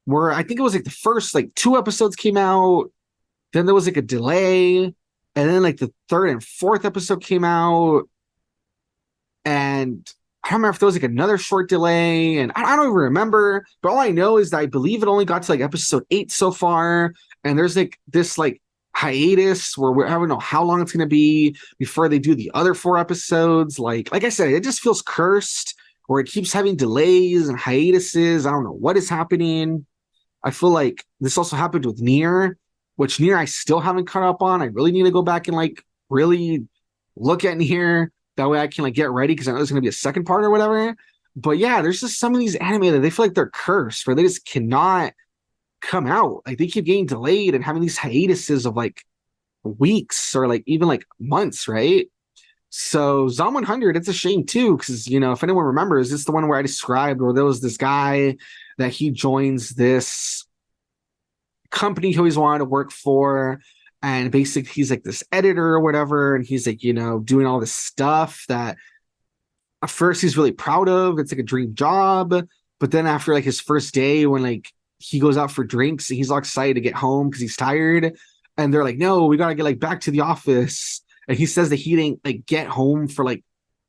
Where I think it was like the first like 2 episodes came out, then there was like a delay, and then like the 3rd and 4th episode came out, and I don't remember if there was like another short delay, and I don't even remember, but all I know is that I believe it only got to like episode 8 so far, and there's like this like hiatus where I don't know how long it's going to be before they do the other 4 episodes. Like I said, it just feels cursed, where it keeps having delays and hiatuses. I don't know what is happening. I feel like this also happened with 𝐼𝐴, which 𝐼𝐴 I still haven't caught up on. I really need to go back and like really look at 𝐼𝐴. That way I can like get ready because I know there's going to be a second part or whatever. But yeah, there's just some of these anime that they feel like they're cursed, where they just cannot come out. Like they keep getting delayed and having these hiatuses of like weeks or like even like months, right? So 𝐬𝐨 100, it's a shame too, because if anyone remembers, it's the one where I described where there was this guy that he joins this company he always wanted to work for, and basically he's like this editor or whatever, and he's like doing all this stuff that at first he's really proud of. It's like a dream job, but then after like his first day, when like he goes out for drinks, he's all excited to get home because he's tired, and they're like, no, we gotta get like back to the office. And he says that he didn't like get home for like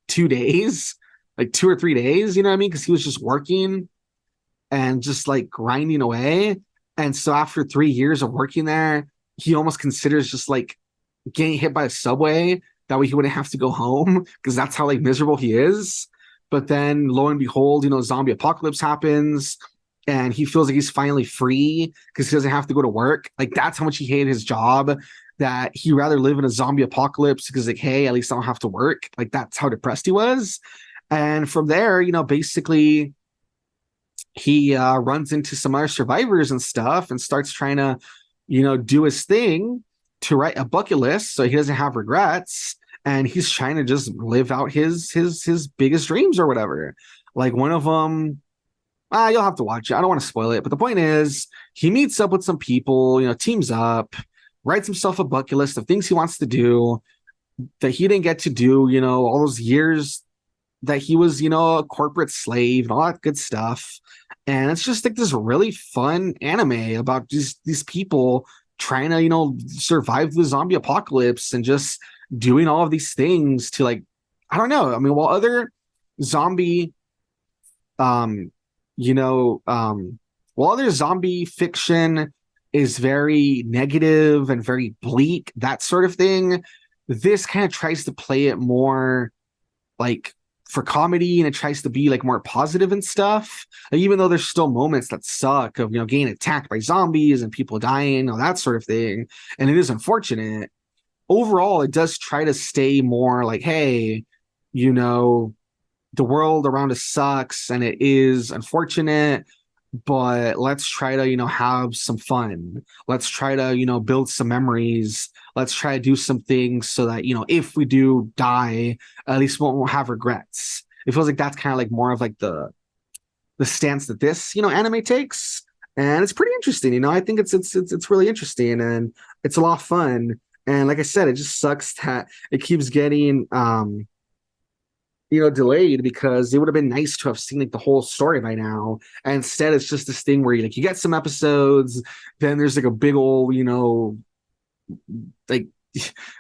2 days, like 2 or 3 days, you know what I mean? Because he was just working and just like grinding away. And so after 3 years of working there, he almost considers just like getting hit by a subway. That way he wouldn't have to go home because that's how like miserable he is. But then lo and behold, zombie apocalypse happens and he feels like he's finally free because he doesn't have to go to work. Like that's how much he hated his job, that he rather live in a zombie apocalypse because like, hey, at least I don't have to work. Like that's how depressed he was. And from there, basically he runs into some other survivors and stuff and starts trying to, do his thing. to write a bucket list so he doesn't have regrets, and he's trying to just live out his biggest dreams or whatever. Like one of them, you'll have to watch it. I don't want to spoil it, but the point is, he meets up with some people, teams up, writes himself a bucket list of things he wants to do that he didn't get to do, all those years that he was, a corporate slave and all that good stuff. And it's just like this really fun anime about just these people trying to, survive the zombie apocalypse and just doing all of these things to, like, I don't know. I mean, while other zombie, um, while other zombie fiction is very negative and very bleak, that sort of thing, this kind of tries to play it more like for comedy, and it tries to be like more positive and stuff. Like, even though there's still moments that suck of, getting attacked by zombies and people dying, all that sort of thing. And it is unfortunate. Overall, it does try to stay more like, hey, the world around us sucks and it is unfortunate, but let's try to, have some fun. Let's try to, build some memories. Let's try to do some things so that, if we do die, at least we won't have regrets. It feels like that's kind of like more of like the stance that this, anime takes. And it's pretty interesting, I think it's really interesting, and it's a lot of fun. And like I said, it just sucks that it keeps getting delayed, because it would have been nice to have seen like the whole story by now. And instead, it's just this thing where you get some episodes, then there's like a big old, like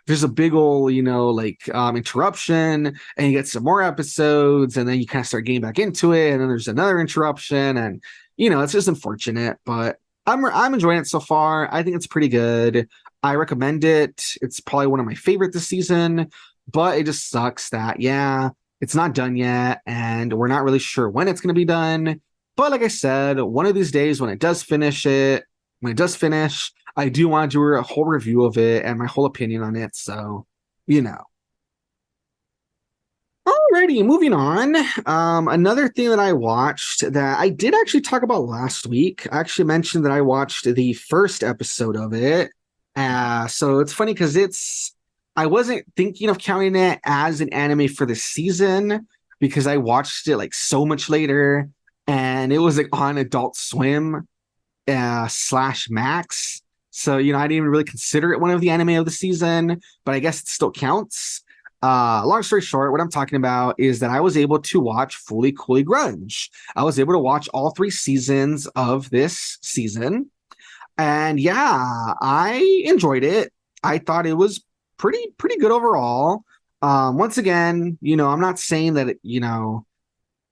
there's a big old, interruption, and you get some more episodes, and then you kind of start getting back into it, and then there's another interruption, and it's just unfortunate. But I'm enjoying it so far. I think it's pretty good. I recommend it. It's probably one of my favorite this season, but it just sucks that, it's not done yet, and we're not really sure when it's going to be done. But like I said, one of these days when it does finish, I do want to do a whole review of it and my whole opinion on it. So, Alrighty, moving on. Another thing that I watched that I did actually talk about last week. I actually mentioned that I watched the first episode of it. So it's funny because I wasn't thinking of counting it as an anime for the season, because I watched it like so much later, and it was like on Adult Swim / Max. So, I didn't even really consider it one of the anime of the season, but I guess it still counts. Long story short, what I'm talking about is that I was able to watch FLCL Grunge. I was able to watch all 3 seasons of this season. And I enjoyed it. I thought it was pretty good overall. Once again, I'm not saying that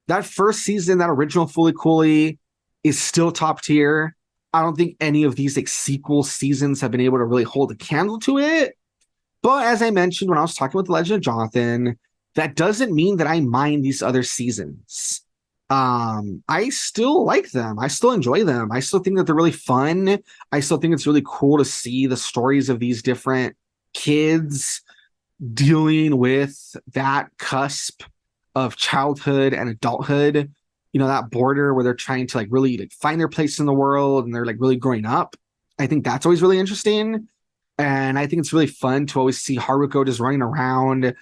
that first season, that original FLCL is still top tier. I don't think any of these like sequel seasons have been able to really hold a candle to it. But as I mentioned when I was talking with 𝐦𝐨𝐬𝐿, that doesn't mean that I mind these other seasons. I still like them. I still enjoy them. I still think that they're really fun. I still think it's really cool to see the stories of these different kids dealing with that cusp of childhood and adulthood, that border where they're trying to like really like find their place in the world, and they're like really growing up. I think that's always really interesting. And I think it's really fun to always see Haruko just running around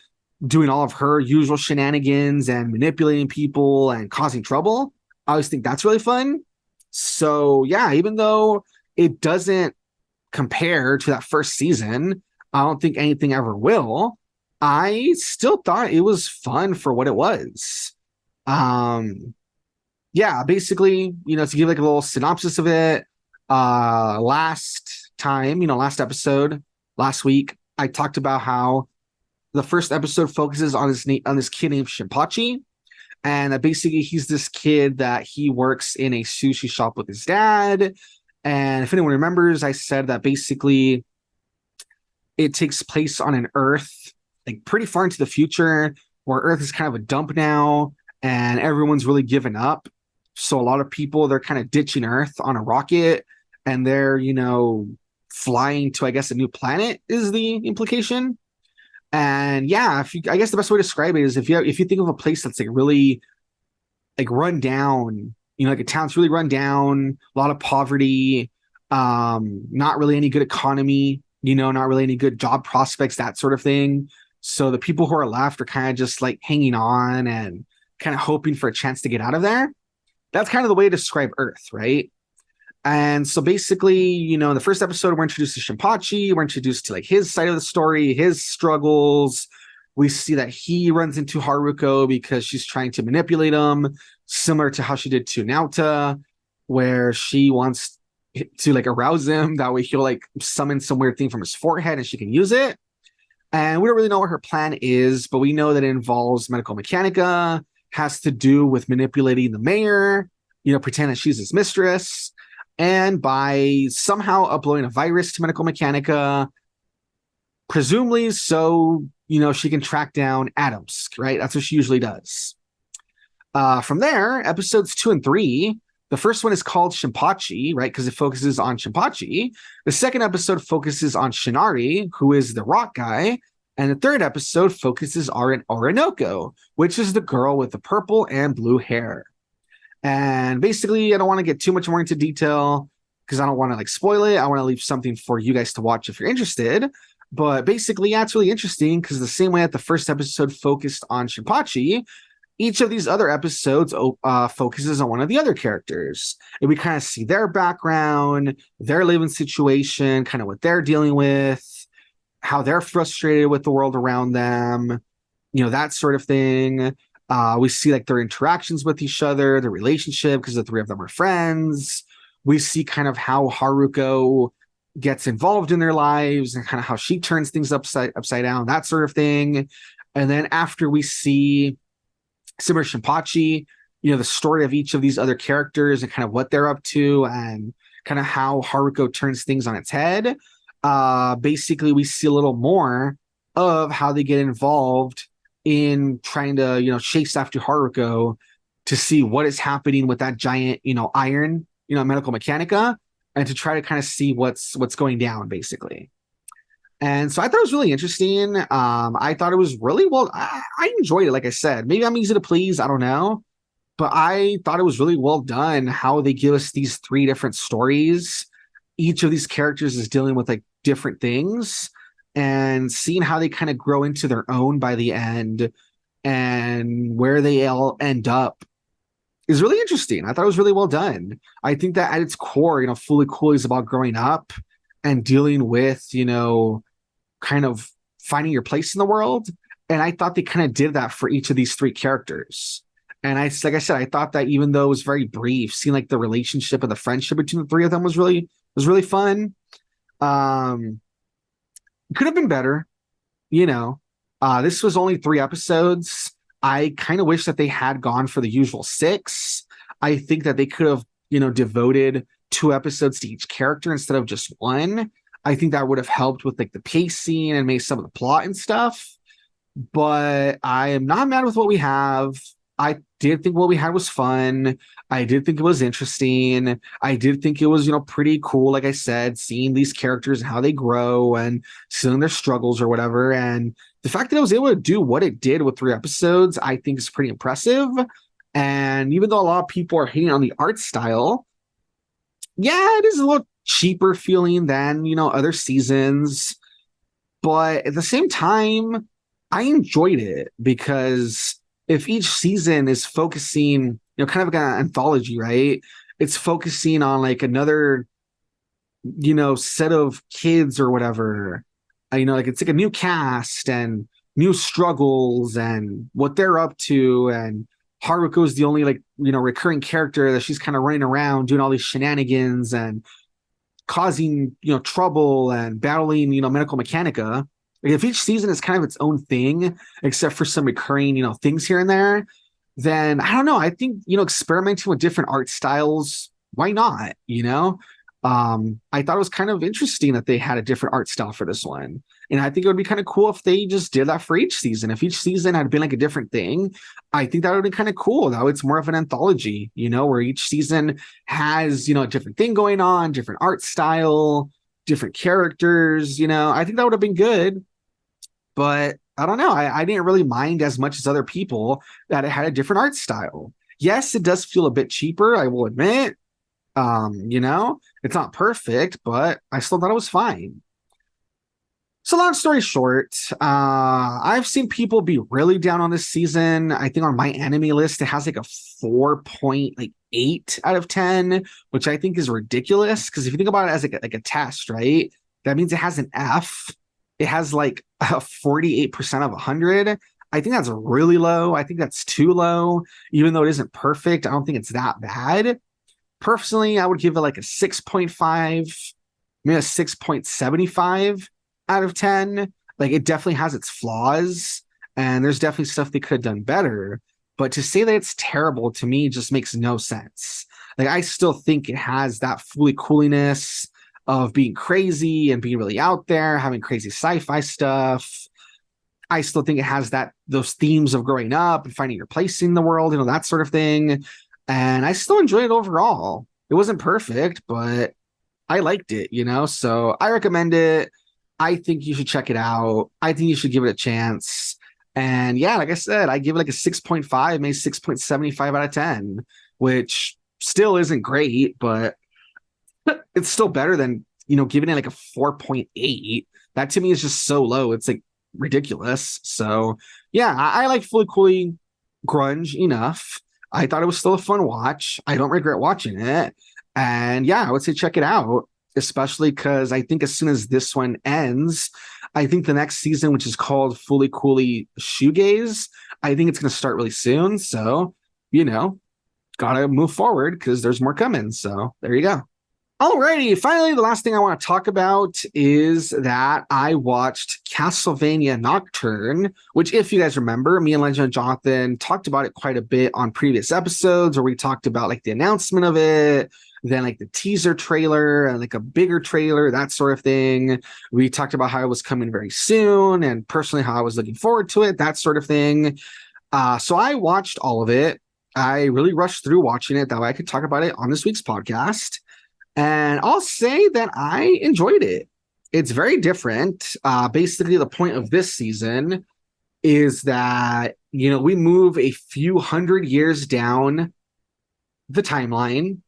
doing all of her usual shenanigans and manipulating people and causing trouble. I always think that's really fun. So even though it doesn't compare to that first season, I don't think anything ever will, I still thought it was fun for what it was. Basically, to give like a little synopsis of it, last episode, last week, I talked about how the first episode focuses on this kid named Shinpachi, and that basically he's this kid that he works in a sushi shop with his dad. And if anyone remembers, I said that basically it takes place on an Earth like pretty far into the future, where Earth is kind of a dump now, and everyone's really given up. So a lot of people, they're kind of ditching Earth on a rocket, and they're, flying to, I guess, a new planet is the implication. And I guess the best way to describe it is if you think of a place that's like really like run down, like a town's really run down, a lot of poverty, not really any good economy, not really any good job prospects, that sort of thing. So the people who are left are kind of just like hanging on and kind of hoping for a chance to get out of there. That's kind of the way to describe Earth, right? And so basically, in the first episode, we're introduced to 𝐵𝐵. We're introduced to like his side of the story, his struggles. We see that he runs into Haruko because she's trying to manipulate him, similar to how she did to Naota, where she wants to like arouse him. That way he'll like summon some weird thing from his forehead and she can use it. And we don't really know what her plan is, but we know that it involves medical mechanica, has to do with manipulating the mayor, pretend that she's his mistress. And by somehow uploading a virus to medical mechanica, presumably so, she can track down Adams, right? That's what she usually does. From there, episodes 2 and 3, the first one is called 𝐵𝐵, right? Because it focuses on 𝐵𝐵. The second episode focuses on Shinari, who is the rock guy. And the third episode focuses on Orinoco, which is the girl with the purple and blue hair. And basically, I don't want to get too much more into detail because I don't want to like spoil it. I want to leave something for you guys to watch if you're interested. But basically, yeah, it's really interesting because the same way that the first episode focused on 𝐵𝐵, each of these other episodes focuses on one of the other characters. And we kind of see their background, their living situation, kind of what they're dealing with, how they're frustrated with the world around them, that sort of thing. We see like their interactions with each other, their relationship, because the three of them are friends. We see kind of how Haruko gets involved in their lives and kind of how she turns things upside down, that sort of thing. And then after we see similar 𝐵𝐵, the story of each of these other characters and kind of what they're up to and kind of how Haruko turns things on its head. Basically, we see a little more of how they get involved in trying to, chase after Haruko to see what is happening with that giant, iron, medical mechanica, and to try to kind of see what's going down, basically. And so I thought it was really interesting. I thought it was really well. I enjoyed it, like I said. Maybe I'm easy to please. I don't know. But I thought it was really well done how they give us these 3 different stories. Each of these characters is dealing with like different things, and seeing how they kind of grow into their own by the end and where they all end up is really interesting. I thought it was really well done. I think that at its core, Fully Cool is about growing up and dealing with, kind of finding your place in the world. And I thought they kind of did that for each of these 3 characters. And like I said, I thought that even though it was very brief, seeing like the relationship and the friendship between the 3 of them was really fun. Could have been better, This was only 3 episodes. I kind of wish that they had gone for the usual 6. I think that they could have, devoted 2 episodes to each character instead of just 1. I think that would have helped with like the pacing and maybe some of the plot and stuff. But I am not mad with what we have. I did think what we had was fun. I did think it was interesting. I did think it was, pretty cool, like I said, seeing these characters and how they grow and seeing their struggles or whatever. And the fact that I was able to do what it did with 3 episodes, I think is pretty impressive. And even though a lot of people are hating on the art style, yeah, it is a little cheaper feeling than, other seasons. But at the same time, I enjoyed it because if each season is focusing, kind of like an anthology, right? It's focusing on like another, set of kids or whatever. Like it's like a new cast and new struggles and what they're up to. And Haruko is the only like, recurring character that she's kind of running around doing all these shenanigans and causing, trouble and battling, medical mechanica. Like if each season is kind of its own thing, except for some recurring, things here and there, then I don't know. I think, experimenting with different art styles, why not? I thought it was kind of interesting that they had a different art style for this one. And I think it would be kind of cool if they just did that for each season. If each season had been like a different thing, I think that would be kind of cool. That way it's more of an anthology, where each season has, a different thing going on, different art style, different characters, I think that would have been good. But I don't know. I didn't really mind as much as other people that it had a different art style. Yes, it does feel a bit cheaper, I will admit. It's not perfect, but I still thought it was fine. So long story short, I've seen people be really down on this season. I think on my anime list, it has like a 4.8 out of 10, which I think is ridiculous. Because if you think about it as like a test, right? That means it has an F. It has like a 48% of 100. I think that's really low. I think that's too low. Even though it isn't perfect, I don't think it's that bad. Personally, I would give it like a 6.5, maybe a 6.75 out of 10. Like, it definitely has its flaws, and there's definitely stuff they could have done better. But to say that it's terrible to me just makes no sense. Like, I still think it has that fully cooliness of being crazy and being really out there, having crazy sci-fi stuff. I still think it has those themes of growing up and finding your place in the world, that sort of thing. And I still enjoyed it overall. It wasn't perfect, but I liked it, so I recommend it. I think you should check it out. I think you should give it a chance. And yeah, like I said, I give it like a 6.5, maybe 6.75 out of 10, which still isn't great, but it's still better than, giving it like a 4.8. That to me is just so low. It's like ridiculous. So yeah, I like Fully Coolly Grunge enough. I thought it was still a fun watch. I don't regret watching it. And yeah, I would say check it out, especially because I think as soon as this one ends, I think the next season, which is called Fully Coolly Shoegaze, I think it's going to start really soon. So, gotta move forward because there's more coming. So there you go. Alrighty, finally, the last thing I want to talk about is that I watched Castlevania Nocturne, which, if you guys remember, me and Legend Jonathan talked about it quite a bit on previous episodes, where we talked about like the announcement of it, then like the teaser trailer and like a bigger trailer, that sort of thing. We talked about how it was coming very soon, and personally how I was looking forward to it, that sort of thing. So I watched all of it. I really rushed through watching it, that way I could talk about it on this week's podcast. And I'll say that I enjoyed it. It's very different. Basically, the point of this season is that, we move a few hundred years down the timeline.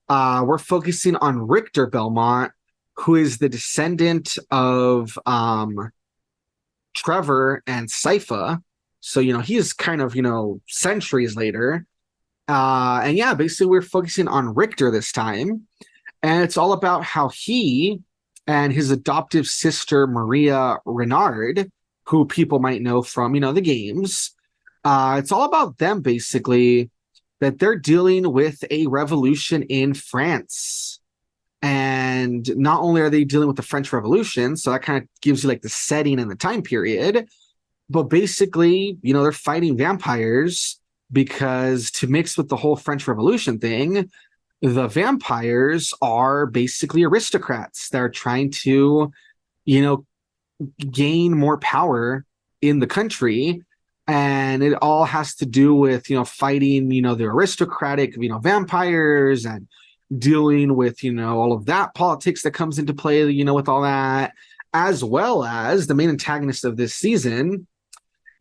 We're focusing on Richter Belmont, who is the descendant of Trevor and Sypha. So, he is kind of, centuries later. And yeah, basically, we're focusing on Richter this time. And it's all about how he and his adoptive sister, Maria Renard, who people might know from, the games, it's all about them, basically, that they're dealing with a revolution in France. And not only are they dealing with the French Revolution, so that kind of gives you like the setting and the time period, but basically, they're fighting vampires because to mix with the whole French Revolution thing, the vampires are basically aristocrats that are trying to, gain more power in the country. And it all has to do with, fighting, the aristocratic, vampires, and dealing with, all of that politics that comes into play, with all that, as well as the main antagonist of this season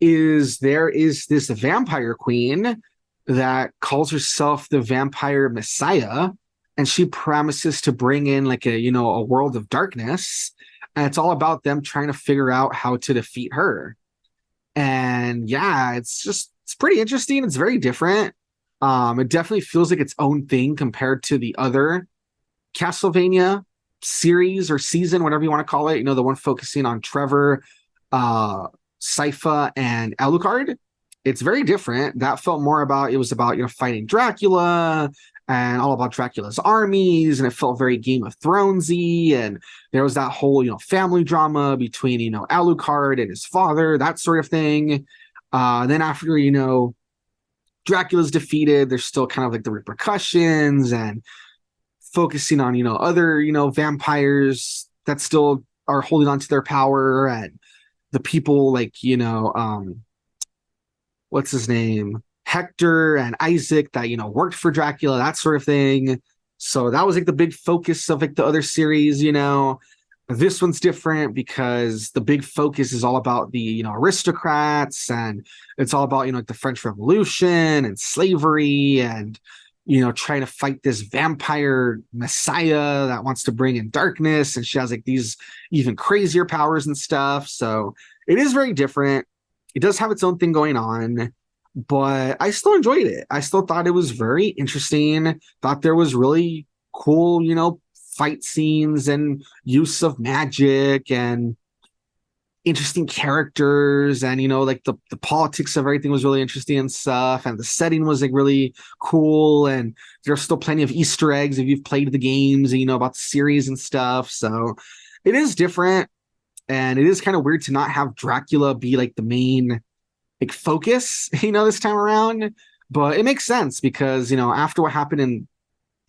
is this vampire queen that calls herself the Vampire Messiah, and she promises to bring in like a world of darkness, and it's all about them trying to figure out how to defeat her. And yeah, it's pretty interesting. It's very different. It definitely feels like its own thing compared to the other Castlevania series or season, whatever you want to call it. The one focusing on Trevor, Sypha, and Alucard. It's very different. That felt more about, it was about, fighting Dracula and all about Dracula's armies. And it felt very Game of Thronesy. And there was that whole, family drama between, Alucard and his father, that sort of thing. Then after, Dracula's defeated, there's still kind of like the repercussions and focusing on, other, vampires that still are holding on to their power, and the people like, what's his name? Hector and Isaac that, worked for Dracula, that sort of thing. So that was like the big focus of like the other series, This one's different because the big focus is all about the, aristocrats, and it's all about, like the French Revolution and slavery and, trying to fight this vampire messiah that wants to bring in darkness, and she has like these even crazier powers and stuff. So it is very different. It does have its own thing going on, but I still enjoyed it. I still thought it was very interesting. Thought there was really cool, fight scenes and use of magic and interesting characters, and like the politics of everything was really interesting and stuff, and the setting was like really cool, and there's still plenty of Easter eggs if you've played the games and about the series and stuff. So it is different, and it is kind of weird to not have Dracula be like the main like focus this time around, but it makes sense because after what happened in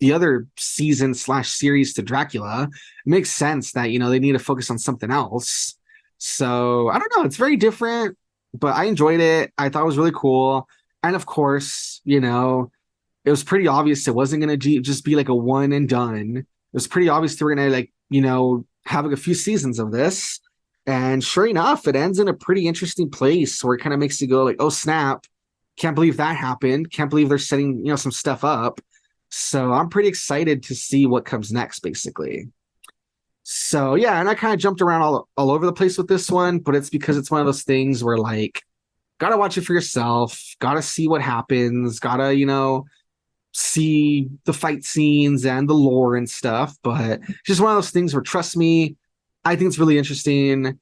the other season / series to Dracula, it makes sense that they need to focus on something else. So I don't know. It's very different, but I enjoyed it. I thought it was really cool. And of course, it was pretty obvious it wasn't going to just be like a one and done. It was pretty obvious they were going to have like a few seasons of this. And sure enough, it ends in a pretty interesting place where it kind of makes you go like, oh, snap. Can't believe that happened. Can't believe they're setting, some stuff up. So I'm pretty excited to see what comes next, basically. So yeah, and I kind of jumped around all over the place with this one, but it's because it's one of those things where like, gotta watch it for yourself, gotta see what happens, gotta, see the fight scenes and the lore and stuff. But just one of those things where, trust me, I think it's really interesting.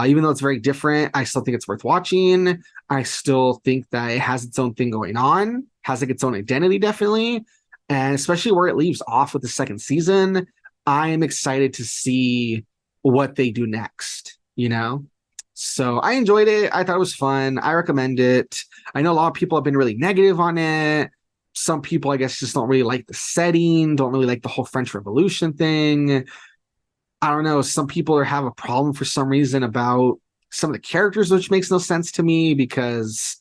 Even though it's very different, I still think it's worth watching. I still think that it has its own thing going on, has like its own identity, definitely. And especially where it leaves off with the second season, I am excited to see what they do next, So I enjoyed it. I thought it was fun. I recommend it. I know a lot of people have been really negative on it. Some people, I guess, just don't really like the setting, don't really like the whole French Revolution thing. I don't know. Some people have a problem for some reason about some of the characters, which makes no sense to me because,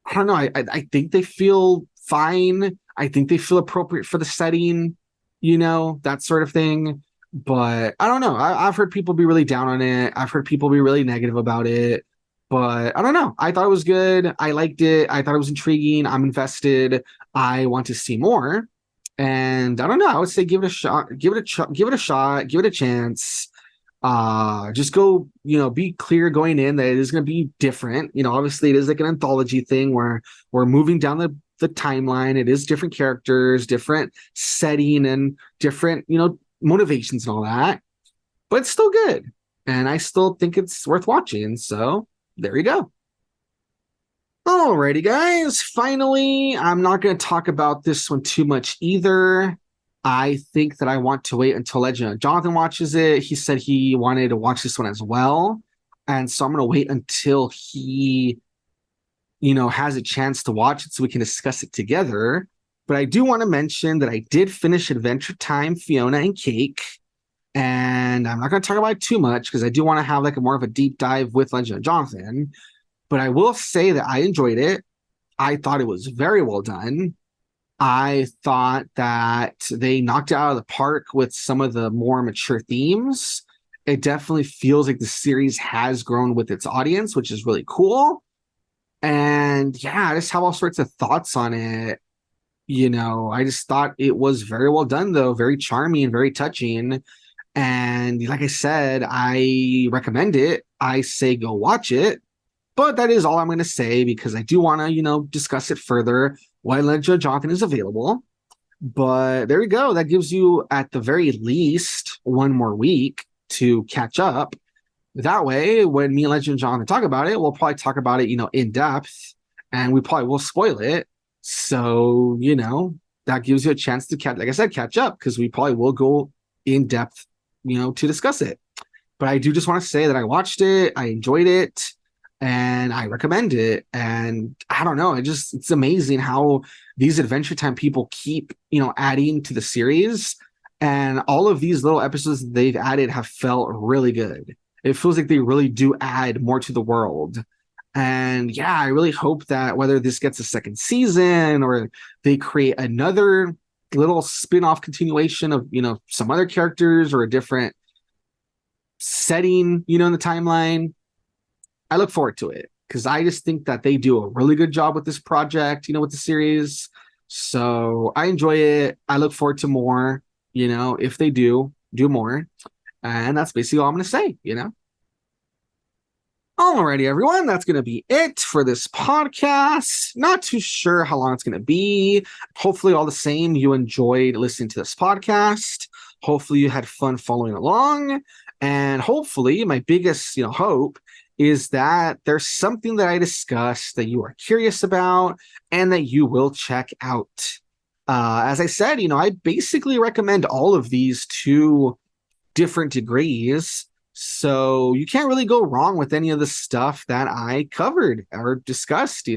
I don't know. I think they feel fine. I think they feel appropriate for the setting, that sort of thing. But I don't know. I've heard people be really down on it. I've heard people be really negative about it. But I don't know. I thought it was good. I liked it. I thought it was intriguing. I'm invested. I want to see more. And I don't know. I would say give it a shot. Give it a shot. Give it a chance. Just go, be clear going in that it is going to be different. Obviously it is like an anthology thing where we're moving down the timeline. It is different characters, different setting, and different, motivations and all that. But it's still good. And I still think it's worth watching. So there you go. Alrighty, guys. Finally, I'm not going to talk about this one too much either. I think that I want to wait until Legend of Jonathan watches it. He said he wanted to watch this one as well. And so I'm going to wait until he, has a chance to watch it so we can discuss it together. But I do want to mention that I did finish Adventure Time, Fionna and 𝐤𝐤. And I'm not going to talk about it too much because I do want to have like a more of a deep dive with Legend of Jonathan. But I will say that I enjoyed it. I thought it was very well done. I thought that they knocked it out of the park with some of the more mature themes. It definitely feels like the series has grown with its audience, which is really cool. And yeah, I just have all sorts of thoughts on it. I just thought it was very well done, though, very charming, very touching. And like I said, I recommend it. I say go watch it. But that is all I'm going to say because I do want to, discuss it further when Legend of Jonathan is available. But there you go. That gives you, at the very least, one more week to catch up. That way, when me and Legend of Jonathan talk about it, we'll probably talk about it, in depth, and we probably will spoil it. So, that gives you a chance to catch up because we probably will go in depth, to discuss it. But I do just want to say that I watched it, I enjoyed it, and I recommend it. And I don't know, it's amazing how these Adventure Time people keep, adding to the series. And all of these little episodes that they've added have felt really good. It feels like they really do add more to the world. And yeah, I really hope that whether this gets a second season or they create another little spin-off continuation of, some other characters or a different setting, in the timeline, I look forward to it because I just think that they do a really good job with this project, with the series. So I enjoy it. I look forward to more, if they do more. And that's basically all I'm going to say. Alrighty, everyone, that's going to be it for this podcast. Not too sure how long it's going to be. Hopefully, all the same, you enjoyed listening to this podcast. Hopefully, you had fun following along. And hopefully, my biggest hope is that there's something that I discussed that you are curious about and that you will check out. As I said, I basically recommend all of these to different degrees. So you can't really go wrong with any of the stuff that I covered or discussed.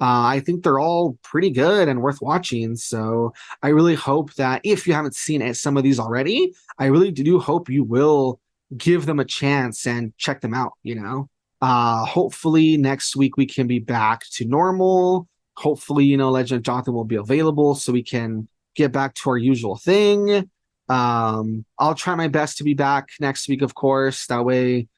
I think they're all pretty good and worth watching. So I really hope that if you haven't seen some of these already, I really do hope you will give them a chance and check them out. Hopefully next week we can be back to normal. Hopefully, Legend of Jonathan will be available so we can get back to our usual thing. I'll try my best to be back next week, of course. That way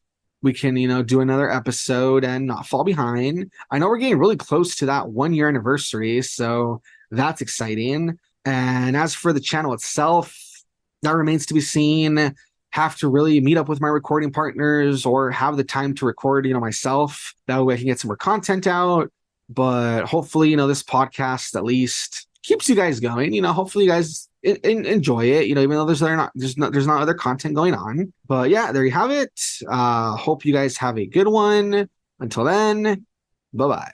we can, do another episode and not fall behind. I know we're getting really close to that 1 year anniversary, so that's exciting. And as for the channel itself, that remains to be seen. Have to really meet up with my recording partners or have the time to record, myself. That way I can get some more content out. But hopefully, this podcast at least keeps you guys going. Hopefully you guys enjoy it, even though there's not other content going on. But yeah, there you have it. Hope you guys have a good one. Until then, bye-bye.